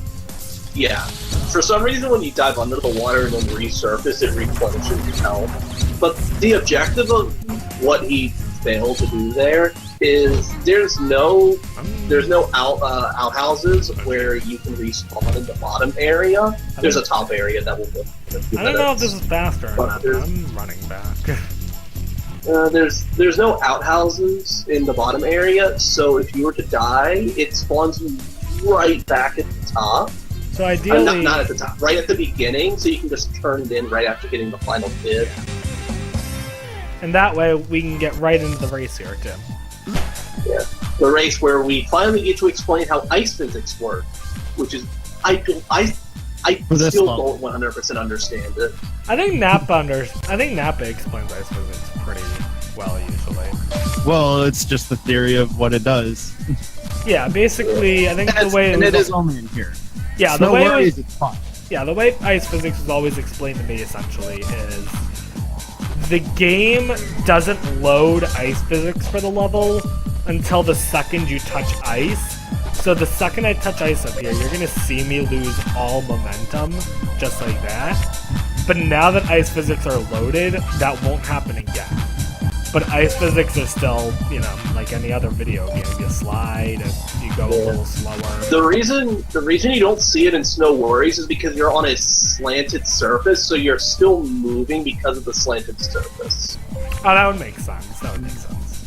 Speaker 2: Yeah. For some reason, when you dive under the water and then resurface, it replenishes your health. But the objective of what he failed to do there is there's no outhouses where you can respawn in the bottom area. There's a top area that will lift in a few
Speaker 1: I don't know if
Speaker 2: minutes.
Speaker 1: this is faster or
Speaker 2: But
Speaker 1: not, but
Speaker 2: there's-
Speaker 1: I'm running back.
Speaker 2: There's no outhouses in the bottom area, so if you were to die, it spawns you right back at the top.
Speaker 1: So ideally,
Speaker 2: Not at the top, right at the beginning, so you can just turn it in right after getting the final bid.
Speaker 1: and that way we can get right into the race here too.
Speaker 2: Yeah. The race where we finally get to explain how ice physics work, which is I
Speaker 3: For this
Speaker 2: still
Speaker 3: level.
Speaker 2: don't 100% understand it.
Speaker 1: I think Nappa explains ice physics pretty well usually.
Speaker 3: Well, it's just the theory of what it does.
Speaker 1: Yeah, basically, I think the
Speaker 3: And,
Speaker 1: way
Speaker 3: and it is only in here.
Speaker 1: yeah,
Speaker 3: It's
Speaker 1: the
Speaker 3: no
Speaker 1: way
Speaker 3: worries, it's fine.
Speaker 1: yeah, the way ice physics is always explained to me essentially is the game doesn't load ice physics for the level until the second you touch ice. So the second I touch ice up here, you're gonna see me lose all momentum, just like that. But now that ice physics are loaded, that won't happen again. But ice physics is still, you know, like any other video game. You slide, and you go a little slower.
Speaker 2: The reason you don't see it in Snow Worries is because you're on a slanted surface, so you're still moving because of the slanted surface.
Speaker 1: Oh, that would make sense. That would make sense.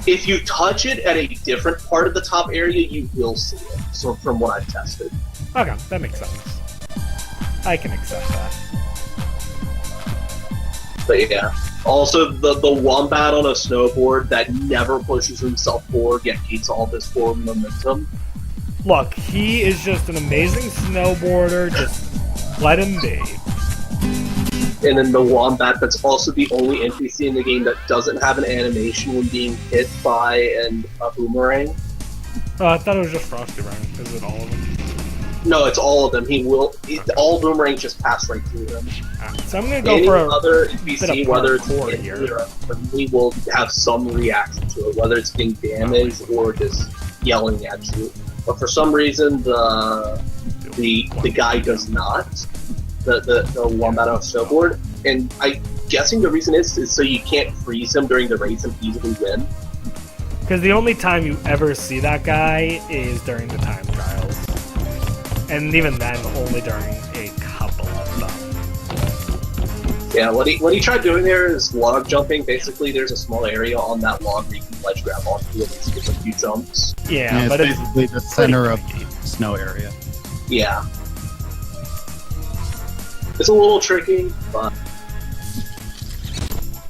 Speaker 2: If you touch it at a different part of the top area, you will see it. So from what I've tested.
Speaker 1: Okay, that makes sense. I can accept that.
Speaker 2: But yeah. Also, the wombat on a snowboard that never pushes himself forward yet gains all this forward momentum.
Speaker 1: Look, he is just an amazing snowboarder. Just let him be.
Speaker 2: And then the wombat that's also the only NPC in the game that doesn't have an animation when being hit by a boomerang.
Speaker 1: Oh, I thought it was just Frosty Rang. Is it all of them?
Speaker 2: No, it's all of them. All boomerangs just pass right through them.
Speaker 1: So I'm gonna go
Speaker 2: Any
Speaker 1: for a
Speaker 2: other
Speaker 1: bit
Speaker 2: NPC,
Speaker 1: of
Speaker 2: whether it's
Speaker 1: parkour
Speaker 2: in
Speaker 1: here.
Speaker 2: here, we will have some reaction to it, whether it's being damaged or just yelling at you. But for some reason, the guy does not. The wombat on a snowboard, and I'm guessing the reason is so you can't freeze him during the race and easily win.
Speaker 1: Because the only time you ever see that guy is during the time trials. And even then, only during a couple of them.
Speaker 2: Yeah, what he tried doing there is log jumping. Basically, there's a small area on that log where you can ledge grab onto it and skip a few jumps.
Speaker 1: Yeah,
Speaker 3: And
Speaker 1: but
Speaker 3: it's
Speaker 1: it's
Speaker 3: basically the center of the snow area.
Speaker 2: Yeah. It's a little tricky, but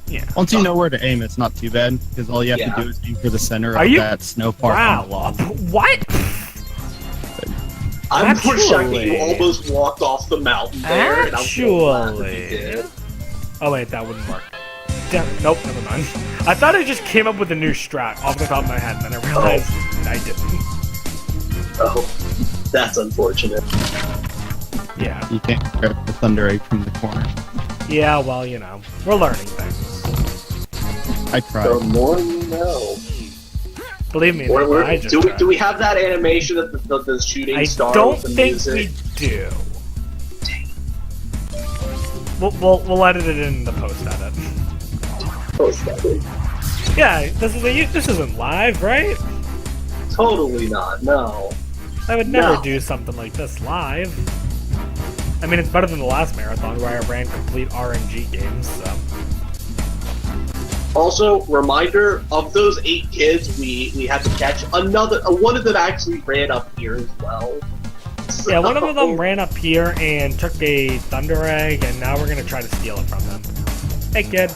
Speaker 1: yeah.
Speaker 3: Once you know where to aim, it's not too bad, because all you have
Speaker 2: Yeah.
Speaker 3: to do is aim for the center
Speaker 1: Are
Speaker 3: of
Speaker 1: you-
Speaker 3: that snow part on the
Speaker 1: Wow.
Speaker 3: log.
Speaker 1: What?
Speaker 2: I'm more shocked that you
Speaker 1: Actually-
Speaker 2: almost walked off the mountain there, and I'm so glad that you did.
Speaker 1: Oh wait, that wouldn't work. Damn it. Nope, never mind. I thought I just came up with a new strat off the top of my head, and then I realized I didn't.
Speaker 2: Oh, that's unfortunate.
Speaker 1: Yeah.
Speaker 3: You can't grab the thunder egg from the corner.
Speaker 1: Yeah, well, you know, we're learning things.
Speaker 3: I tried.
Speaker 2: The more you know.
Speaker 1: Believe me, I just
Speaker 2: Do we have that animation of the shooting
Speaker 1: I
Speaker 2: star
Speaker 1: don't
Speaker 2: with the
Speaker 1: think
Speaker 2: music?
Speaker 1: we do. We'll edit it in the post edit.
Speaker 2: Post edit.
Speaker 1: Yeah, this isn't live, right?
Speaker 2: Totally not. No.
Speaker 1: I would never
Speaker 2: No.
Speaker 1: do something like this live. I mean, it's better than the last marathon where I ran complete RNG games. So.
Speaker 2: Also, reminder of those 8 kids we had to catch. Another one of them actually ran up here as well. So,
Speaker 1: Yeah, one of them ran up here and took a thunder egg, and now we're gonna try to steal it from them. Hey, kid.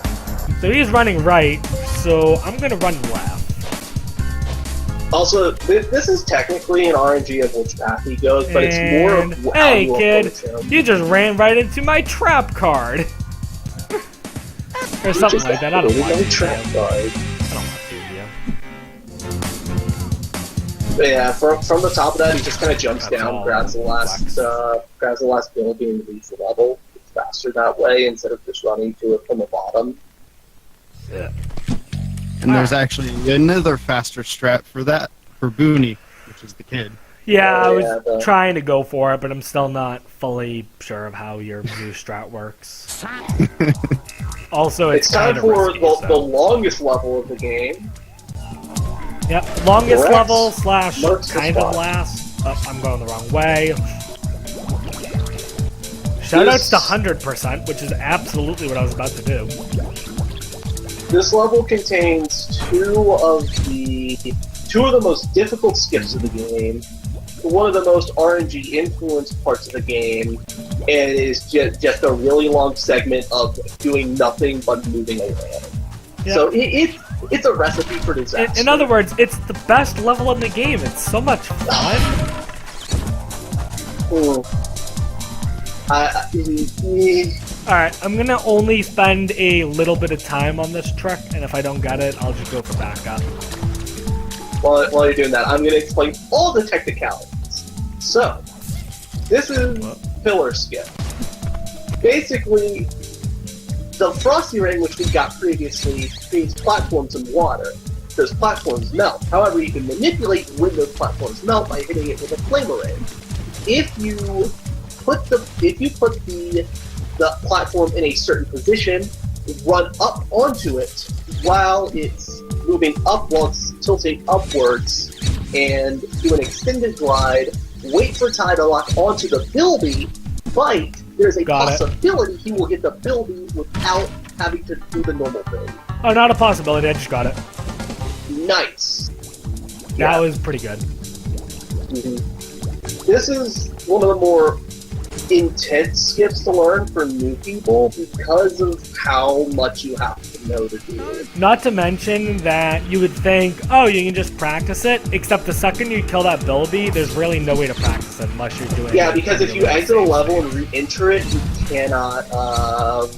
Speaker 1: So he's running right, so I'm gonna run left.
Speaker 2: Also, this is technically an RNG of which path he goes, but it's more of
Speaker 1: And,
Speaker 2: how
Speaker 1: hey,
Speaker 2: you
Speaker 1: kid,
Speaker 2: approach him.
Speaker 1: you just ran right into my trap card. Or something like that. I don't want to do
Speaker 2: trap
Speaker 1: that.
Speaker 2: guard.
Speaker 1: I don't want to do that.
Speaker 2: But yeah, from the top of that, he just kind of jumps
Speaker 1: That's
Speaker 2: down,
Speaker 1: all
Speaker 2: grabs the last building, and leaves the level. It's faster that way instead of just running to it from the bottom.
Speaker 1: Yeah.
Speaker 3: And there's actually another faster strat for that, for Booney, which is the kid.
Speaker 1: Yeah, I
Speaker 2: Oh,
Speaker 1: was
Speaker 2: yeah, the-
Speaker 1: trying to go for it, but I'm still not fully sure of how your new strat works. Also,
Speaker 2: It's time
Speaker 1: kinda
Speaker 2: for
Speaker 1: risky,
Speaker 2: the
Speaker 1: so.
Speaker 2: longest level of the game.
Speaker 1: Yep, longest
Speaker 2: Correct.
Speaker 1: level slash
Speaker 2: Marks the
Speaker 1: kind of
Speaker 2: spot.
Speaker 1: last. Oh, I'm going the wrong way. Shoutouts to 100%, which is absolutely what I was about to do.
Speaker 2: This level contains two of the most difficult skips of the game, one of the most RNG influenced parts of the game, and it is just a really long segment of doing nothing but moving around.
Speaker 1: Yep.
Speaker 2: So it's a recipe for disaster.
Speaker 1: In other words, it's the best level in the game. It's so much fun. Alright, I'm gonna only spend a little bit of time on this trick, and if I don't get it, I'll just go for backup.
Speaker 2: While you're doing that, I'm going to explain all the technicalities. So, this is pillar skip. Basically, The Frosty Ring, which we got previously, creates platforms in water. Those platforms melt. However, you can manipulate when those platforms melt by hitting it with a flame ring. If you put the platform in a certain position, run up onto it while it's moving up, while it's tilting upwards, and do an extended glide, wait for Ty to lock onto the Bilby, bite, there's a possibility he will hit the Bilby without having to do the normal thing.
Speaker 1: Oh, not a possibility, I just got it.
Speaker 2: Nice.
Speaker 1: That was pretty good.
Speaker 2: Mm-hmm. This is one of the more intense skips to learn for new people because of how much you have to know to do it.
Speaker 1: Not to mention that you would think, oh, you can just practice it, except the second you kill that Bilby, there's really no way to practice it unless you're doing it.
Speaker 2: Yeah, because if you exit a level and re-enter it, you cannot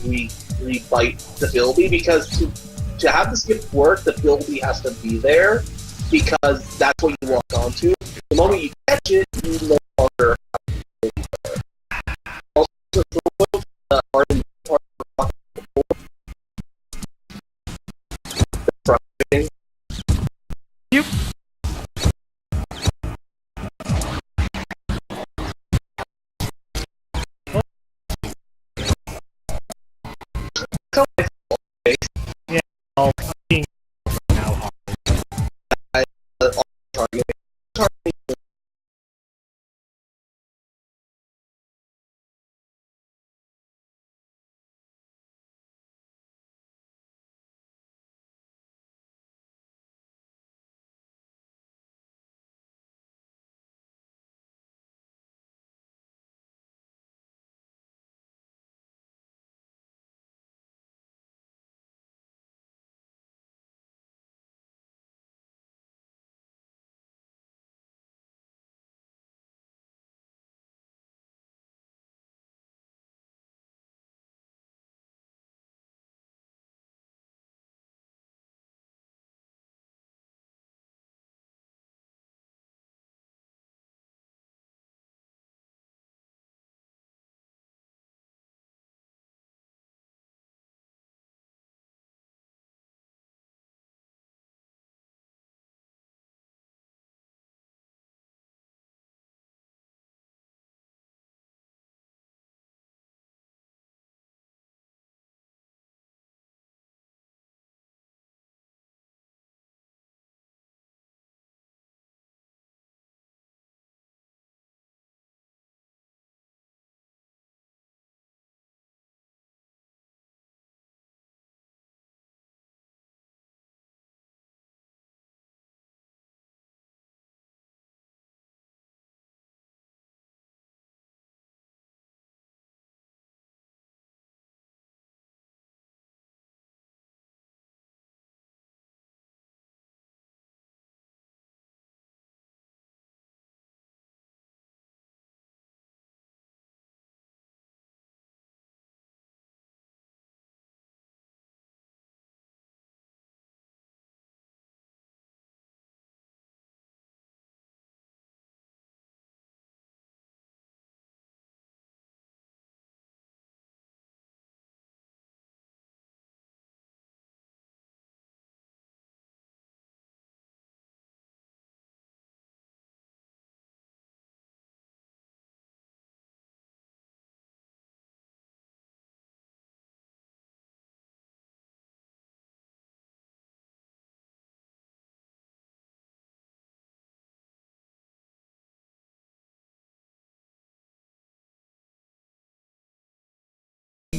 Speaker 2: re-bite the Bilby, because to have the skip work, the Bilby has to be there, because that's what you walk onto. The moment you catch it, you no longer have to be there. Also,
Speaker 1: Yep. Yeah, all being now hard.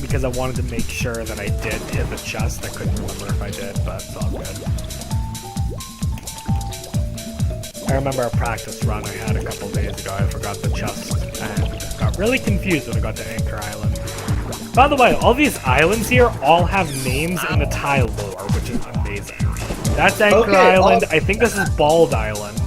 Speaker 1: Because I wanted to make sure that I did hit the chest. I couldn't remember if I did, but it's all good. I remember a practice run I had a couple days ago. I forgot the chest and got really confused when I got to Anchor Island. By the way, all these islands here all have names in the Thai lore, which is amazing. That's Anchor Island. I think this is Bald Island.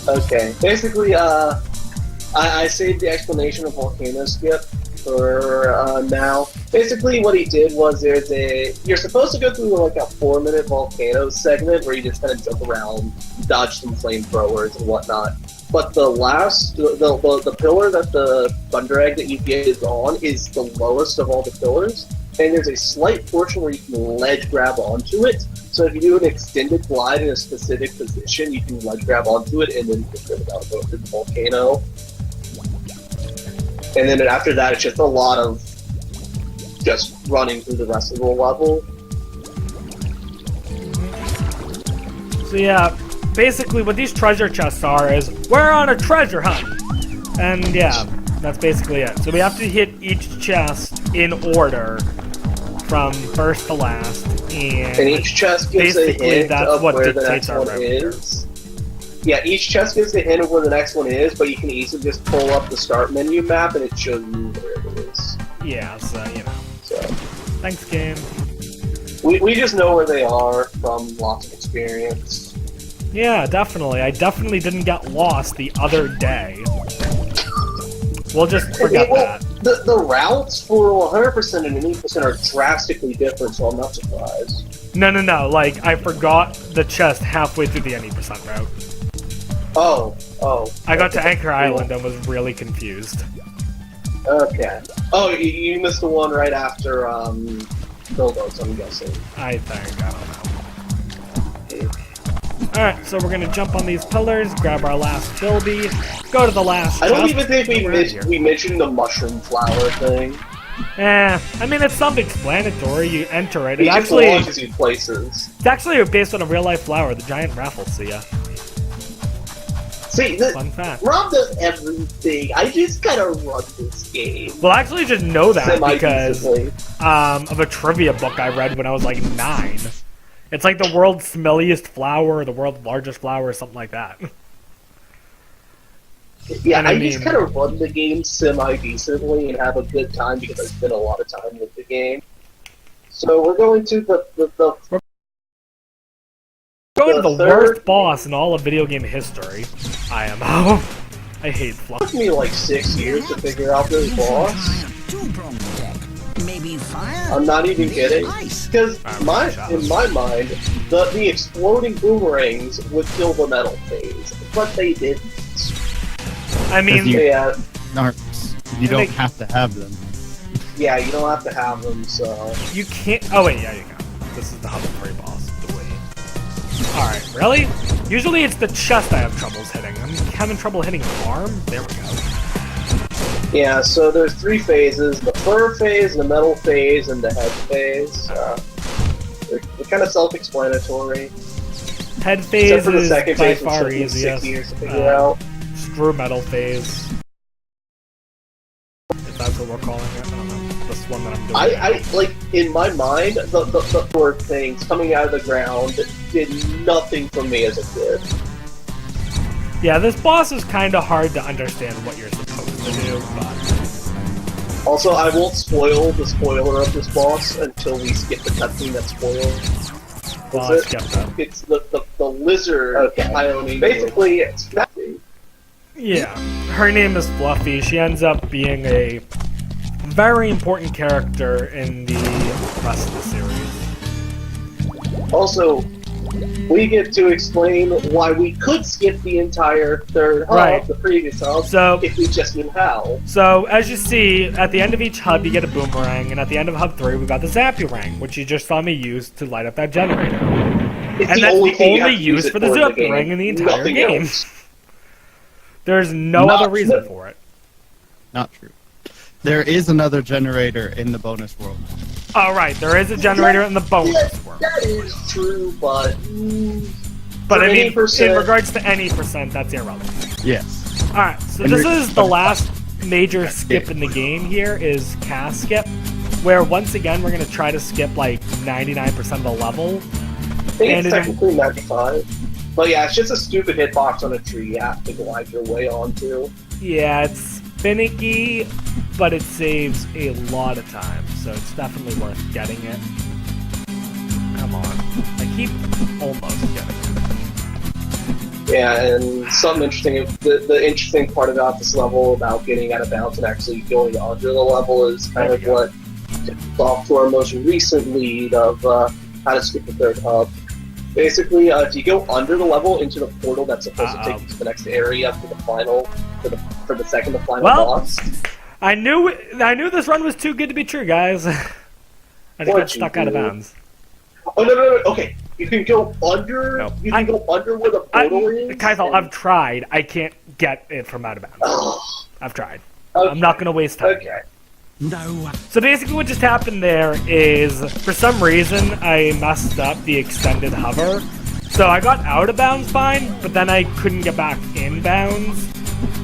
Speaker 2: Okay, basically, I saved the explanation of Volcano Skip for now. Basically, what he did was you're supposed to go through like a 4-minute volcano segment where you just kind of jump around, dodge some flamethrowers and whatnot. But the pillar that the Thunder Egg that you get is on is the lowest of all the pillars. and there's a slight portion where you can ledge grab onto it. So if you do an extended glide in a specific position, you can ledge grab onto it and then just rip it out go through the volcano. And then after that, it's just a lot of just running through the rest of the level.
Speaker 1: So yeah, basically what these treasure chests are is, we're on a treasure hunt! And yeah, that's basically it. So we have to hit each chest in order, from first to last,
Speaker 2: and each chest gives a hint of where the next one is. Yeah, each chest gives a hint of where the next one is, but you can easily just pull up the start menu map and it shows you where it is.
Speaker 1: Yeah, so, you know.
Speaker 2: So,
Speaker 1: thanks, game.
Speaker 2: We just know where they are from lots of experience.
Speaker 1: Yeah, definitely. I definitely didn't get lost the other day. We'll just forget that.
Speaker 2: The routes for 100% and 80% are drastically different, so I'm not surprised.
Speaker 1: No, like, I forgot the chest halfway through the any percent route.
Speaker 2: Oh.
Speaker 1: I got to Anchor Island and was really confused.
Speaker 2: Okay. Oh, you missed the one right after, Bilbo's, I'm guessing.
Speaker 1: I think, I don't know. Alright, so we're gonna jump on these pillars, grab our last Bilby, go to the last
Speaker 2: I don't
Speaker 1: chest.
Speaker 2: even think we mentioned the mushroom flower thing.
Speaker 1: I mean, it's self-explanatory. You enter it.
Speaker 2: It actually launches you places.
Speaker 1: It's actually based on a real-life flower, the giant Rafflesia.
Speaker 2: See,
Speaker 1: Fun fact.
Speaker 2: Rob does everything. I just kind of run this game.
Speaker 1: Well, I actually just know that because of a trivia book I read when I was like 9. It's like the world's smelliest flower, or the world's largest flower, or something like that.
Speaker 2: Yeah, I just kind of run the game semi-decently and have a good time because I spend a lot of time with the game. So we're going to the
Speaker 1: worst boss in all of video game history. IMO. I hate fluff.
Speaker 2: It took me like 6 years to figure out this boss.
Speaker 5: Maybe fire.
Speaker 2: I'm not even kidding. Because in my mind, the exploding boomerangs would kill the metal phase, but they didn't.
Speaker 1: I mean,
Speaker 3: you don't have to have them.
Speaker 2: Yeah, you don't have to have them, so...
Speaker 1: You can't... Oh wait, yeah, you go. This is the Hub 3 boss. Alright, really? Usually it's the chest I have troubles hitting. I'm having trouble hitting arm? There we go.
Speaker 2: Yeah, so there's 3 phases. The fur phase, the metal phase, and the head phase. They're kind of self-explanatory.
Speaker 1: Head phase
Speaker 2: Except for the
Speaker 1: is
Speaker 2: second
Speaker 1: by
Speaker 2: phase,
Speaker 1: far
Speaker 2: which took me
Speaker 1: easiest.
Speaker 2: 6 years to figure out.
Speaker 1: Screw metal phase. If that's what we're calling it. I don't know. This one that I'm doing.
Speaker 2: I like, in my mind, the four things coming out of the ground did nothing for me as a kid.
Speaker 1: Yeah, this boss is kind of hard to understand what you're supposed to do, but...
Speaker 2: Also, I won't spoil the spoiler of this boss until we skip the cutscene that spoils.
Speaker 1: Well, I skipped that.
Speaker 2: It's the lizard Ione. Basically, it's Fluffy.
Speaker 1: Yeah, her name is Fluffy. She ends up being a very important character in the rest of the series.
Speaker 2: Also, we get to explain why we could skip the entire third hub, the previous hub, if we just knew how.
Speaker 1: So, as you see, at the end of each hub you get a boomerang, and at the end of hub 3 we got the Zapurang, which you just saw me use to light up that generator. And that's the only use for the Zapurang in the entire game. There's no other reason for it.
Speaker 3: Not true. There is another generator in the bonus world.
Speaker 1: Oh, right, there is a generator in the bonus world.
Speaker 2: That is true, but...
Speaker 1: But I mean, in regards to any percent, that's irrelevant.
Speaker 3: Yes.
Speaker 1: Alright, so this is the last major skip in the game here, is cast skip, where once again we're going to try to skip like 99% of the level.
Speaker 2: I think it's technically 95. But yeah, it's just a stupid hitbox on a tree you have to glide your way onto.
Speaker 1: Yeah, it's finicky, but it saves a lot of time, so it's definitely worth getting it. Come on. I keep almost getting it.
Speaker 2: Yeah, and something interesting, the interesting part about this level, about getting out of bounds and actually going under the level, is kind of what tipped off to our most recent lead of how to skip the third hub. Basically, if you go under the level into the portal that's supposed to take you to the next area for the final, for the second to final boss.
Speaker 1: I knew this run was too good to be true, guys. I just got
Speaker 2: What'd
Speaker 1: stuck
Speaker 2: you
Speaker 1: out of
Speaker 2: do?
Speaker 1: bounds.
Speaker 2: Oh no! Okay, you can go under.
Speaker 1: No.
Speaker 2: You can go under where the portal is.
Speaker 1: Kaithal,
Speaker 2: and-
Speaker 1: I've tried. I can't get it from out of bounds.
Speaker 2: Oh,
Speaker 1: I've tried.
Speaker 2: okay.
Speaker 1: I'm not gonna waste time.
Speaker 2: Okay.
Speaker 5: No.
Speaker 1: So basically what just happened there is, for some reason, I messed up the extended hover. So I got out of bounds fine, but then I couldn't get back in bounds.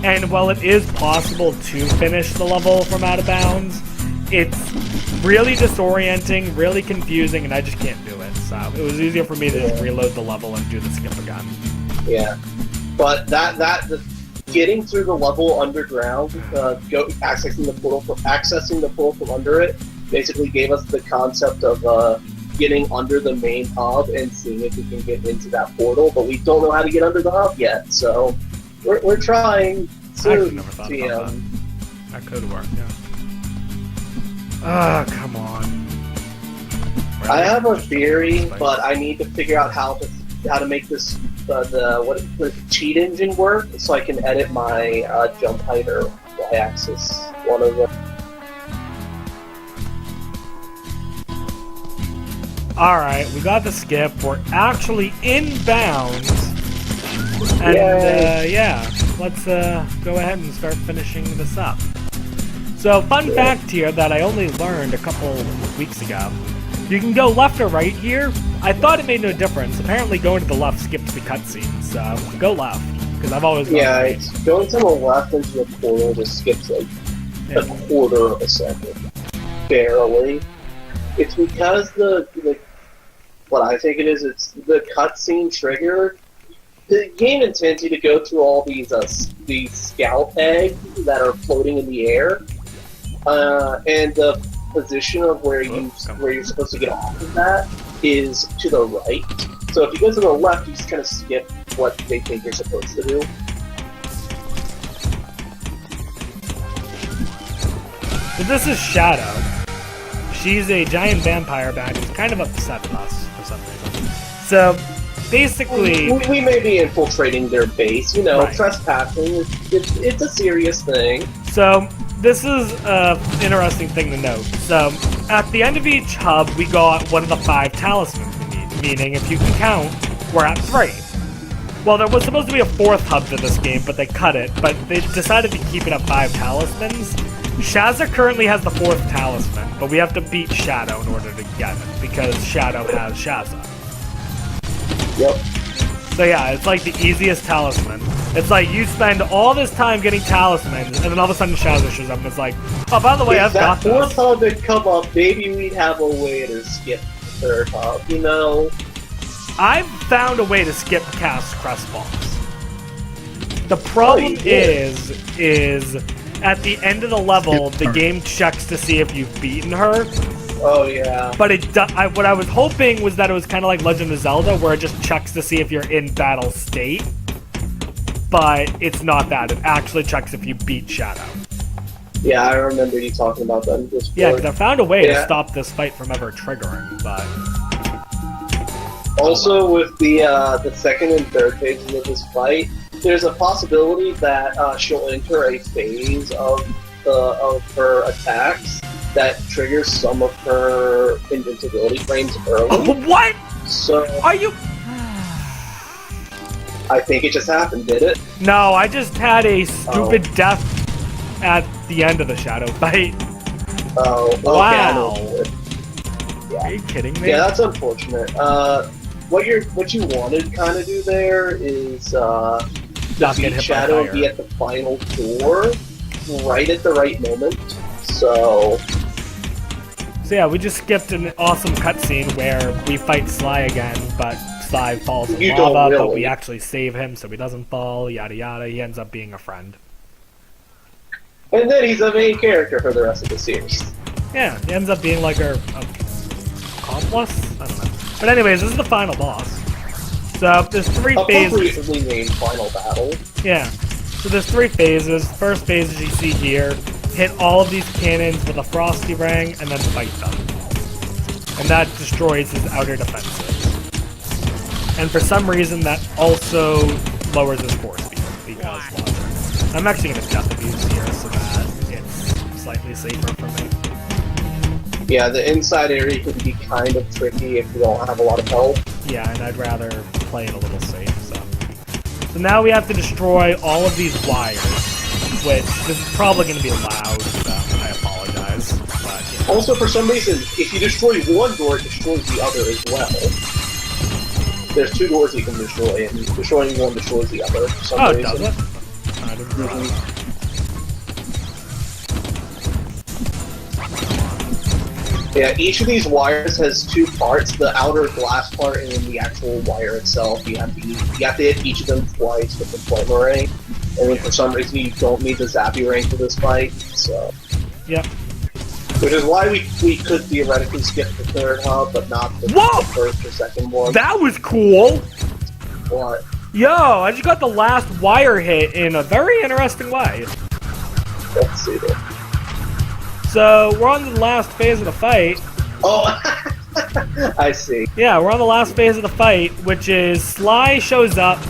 Speaker 1: And while it is possible to finish the level from out of bounds, it's really disorienting, really confusing, and I just can't do it. So it was easier for me to just reload the level and do the skip again.
Speaker 2: Yeah, but the getting through the level underground, accessing the portal from under it, basically gave us the concept of getting under the main hub and seeing if we can get into that portal. But we don't know how to get under the hub yet, so we're trying
Speaker 1: I
Speaker 2: soon.
Speaker 1: actually never thought about that. That could work, yeah. Ah, come on.
Speaker 2: I have a theory, but I need to figure out how to make this the cheat engine work, so I can edit my jump height or y-axis. One of them.
Speaker 1: Alright, we got the skip. We're actually in bounds. And,
Speaker 2: Yay.
Speaker 1: yeah, let's go ahead and start finishing this up. So, fun fact here that I only learned a couple weeks ago. You can go left or right here. I thought it made no difference. Apparently going to the left skips the cutscene, so go left. Because I've always gone
Speaker 2: Yeah,
Speaker 1: right.
Speaker 2: it's going to the left into the portal just skips like a quarter of a second. Barely. It's because what I think it is, it's the cutscene trigger. The game intends you to go through all these scout eggs that are floating in the air, and the position of where you're supposed to get off of that is to the right. So if you go to the left, you just kind of skip what they think you're supposed to do.
Speaker 1: But this is Shadow. She's a giant vampire bat who's kind of upset with us for some reason. So, basically...
Speaker 2: We may be infiltrating their base,
Speaker 1: Right.
Speaker 2: trespassing. It's a serious thing.
Speaker 1: So, this is an interesting thing to note. So, at the end of each hub, we got one of the 5 talismans we need. Meaning, if you can count, we're at 3. Well, there was supposed to be a 4th hub to this game, but they cut it. But they decided to keep it at 5 talismans. Shazza currently has the 4th talisman, but we have to beat Shadow in order to get it, because Shadow has Shazza.
Speaker 2: Yep.
Speaker 1: So yeah, it's like the easiest talisman. It's like you spend all this time getting talismans, and then all of a sudden Shazza shows up and it's like, oh, by the way, I've got
Speaker 2: If that 4th
Speaker 1: this.
Speaker 2: hub had come up, maybe we'd have a way to skip the 3rd hub,
Speaker 1: I've found a way to skip cast crest balls. The problem
Speaker 2: you did.
Speaker 1: is at the end of the level, the game checks to see if you've beaten her.
Speaker 2: Oh, yeah.
Speaker 1: But what I was hoping was that it was kind of like Legend of Zelda, where it just checks to see if you're in battle state. But it's not that. It actually checks if you beat Shadow.
Speaker 2: Yeah, I remember you talking about that in Discord.
Speaker 1: Yeah, because I found a way to
Speaker 2: Yeah.
Speaker 1: stop this fight from ever triggering, but...
Speaker 2: Also, with the 2nd and 3rd phases of this fight, there's a possibility that she'll enter a phase of her attacks that triggers some of her invincibility frames early.
Speaker 1: What?
Speaker 2: So
Speaker 1: Are you...
Speaker 2: I think it just happened, did it?
Speaker 1: No, I just had a stupid death at the end of the Shadow fight.
Speaker 2: Oh, okay, I know
Speaker 1: Wow.
Speaker 2: what you did.
Speaker 1: Are you kidding me?
Speaker 2: Yeah, that's unfortunate. What you wanted to kind of do there is
Speaker 1: Not get
Speaker 2: defeat
Speaker 1: hit
Speaker 2: Shadow
Speaker 1: by
Speaker 2: and
Speaker 1: fire.
Speaker 2: be at the final door right at the right moment. So
Speaker 1: So yeah, we just skipped an awesome cutscene where we fight Sly again, but Sly falls in
Speaker 2: You don't
Speaker 1: lava, but
Speaker 2: really.
Speaker 1: we actually save him so he doesn't fall, yada yada. He ends up being a friend.
Speaker 2: and then he's the main character for the rest of the series.
Speaker 1: Yeah, he ends up being like our accomplice? I don't know. But anyways, this is the final boss. So there's 3 phases.
Speaker 2: Appropriately named Final Battle.
Speaker 1: Yeah. So there's 3 phases. First phase, as you see here, hit all of these cannons with a Frosty Ring and then fight them. And that destroys his outer defenses. And for some reason, that also lowers his force speed because water. I'm actually going to death abuse here so that it's slightly safer for me.
Speaker 2: Yeah, the inside area can be kind of tricky if you don't have a lot of help.
Speaker 1: Yeah, and I'd rather play it a little safe, so. So now we have to destroy all of these wires, which this is probably going to be loud, so I apologize. But, you know.
Speaker 2: Also, for some reason, if you destroy one door, it destroys the other as well. There's 2 doors that you can destroy, and destroying one destroys the other for some reason.
Speaker 1: Does it? I didn't realize.
Speaker 2: Yeah, each of these wires has 2 parts, the outer glass part and then the actual wire itself. You have to hit each of them twice with the Flamerang, and then for some reason you don't need the Zappy Ring for this fight, so...
Speaker 1: Yep.
Speaker 2: Which is why we could theoretically skip the 3rd hub, but not the first or second one.
Speaker 1: That was cool!
Speaker 2: What?
Speaker 1: Yo, I just got the last wire hit in a very interesting way.
Speaker 2: Let's see there.
Speaker 1: So, we're on the last phase of the fight.
Speaker 2: Oh, I see.
Speaker 1: Yeah, we're on the last phase of the fight, which is Sly shows up,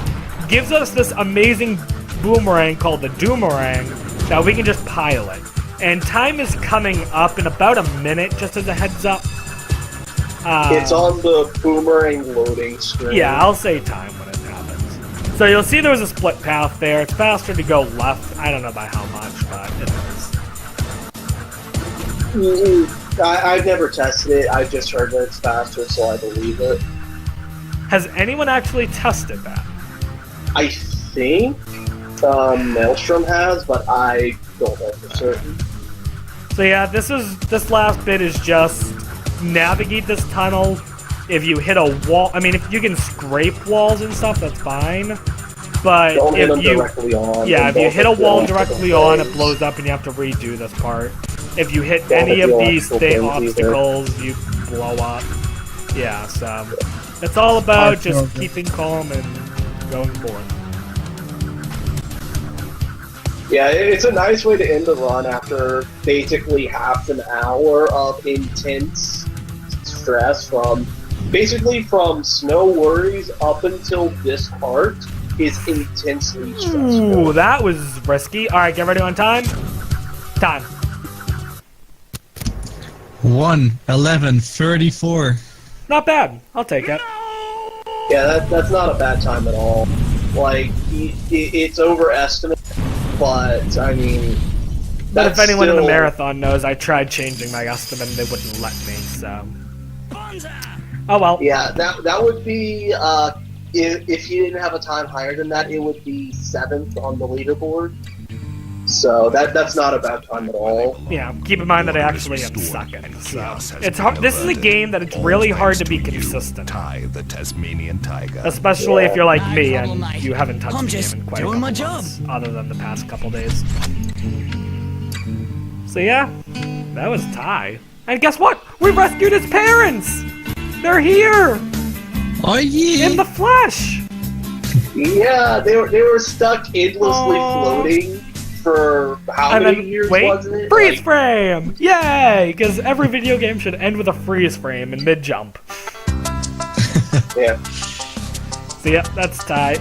Speaker 1: gives us this amazing boomerang called the Doomerang that we can just pilot. And time is coming up in about a minute, just as a heads up.
Speaker 2: It's on the boomerang loading screen.
Speaker 1: Yeah, I'll say time when it happens. So you'll see there's a split path there. It's faster to go left. I don't know by how much, but it is.
Speaker 2: I've never tested it. I've just heard that it's faster, so I believe it.
Speaker 1: Has anyone actually tested that?
Speaker 2: I think Maelstrom has, but I don't know for certain.
Speaker 1: So yeah, this last bit is just navigate this tunnel. If you hit a wall, I mean, if you can scrape walls and stuff, that's fine. But
Speaker 2: don't hit them
Speaker 1: if you
Speaker 2: directly on.
Speaker 1: Yeah, if you hit a wall directly on, it blows up and you have to redo this part. If you hit any of these obstacles, you blow up. Yeah, so it's all about just keeping calm and going forward.
Speaker 2: Yeah, it's a nice way to end the run after basically half an hour of intense stress from snow worries up until this part is intensely stressful.
Speaker 1: Ooh, that was risky. Alright, get ready on time. Time.
Speaker 6: 1:11:34.
Speaker 1: Not bad. I'll take it.
Speaker 2: Yeah, that's not a bad time at all. Like, it's overestimated, but, I mean...
Speaker 1: But if anyone in the
Speaker 2: still...
Speaker 1: marathon knows, I tried changing my estimate and they wouldn't let me, so... Oh well.
Speaker 2: Yeah, that would be, if you didn't have a time higher than that, it would be 7th on the leaderboard. So that's not a bad time at all.
Speaker 1: Yeah, keep in mind that I actually am second, so... It's hard. This is a game that it's really hard to be consistent.
Speaker 7: The Tasmanian tiger.
Speaker 1: Especially if you're like me and you haven't touched
Speaker 5: I'm
Speaker 1: the
Speaker 5: just
Speaker 1: game in quite a
Speaker 5: doing
Speaker 1: couple
Speaker 5: my job.
Speaker 1: months, other than the past couple days. So yeah, that was Ty. And guess what? We rescued his parents! They're here!
Speaker 6: Oh yeah!
Speaker 1: In the flesh!
Speaker 2: Yeah, they were stuck endlessly floating for how many years, wasn't it?
Speaker 1: Freeze frame! Yay! Because every video game should end with a freeze frame in mid-jump.
Speaker 2: Yeah.
Speaker 1: So yeah, that's Ty.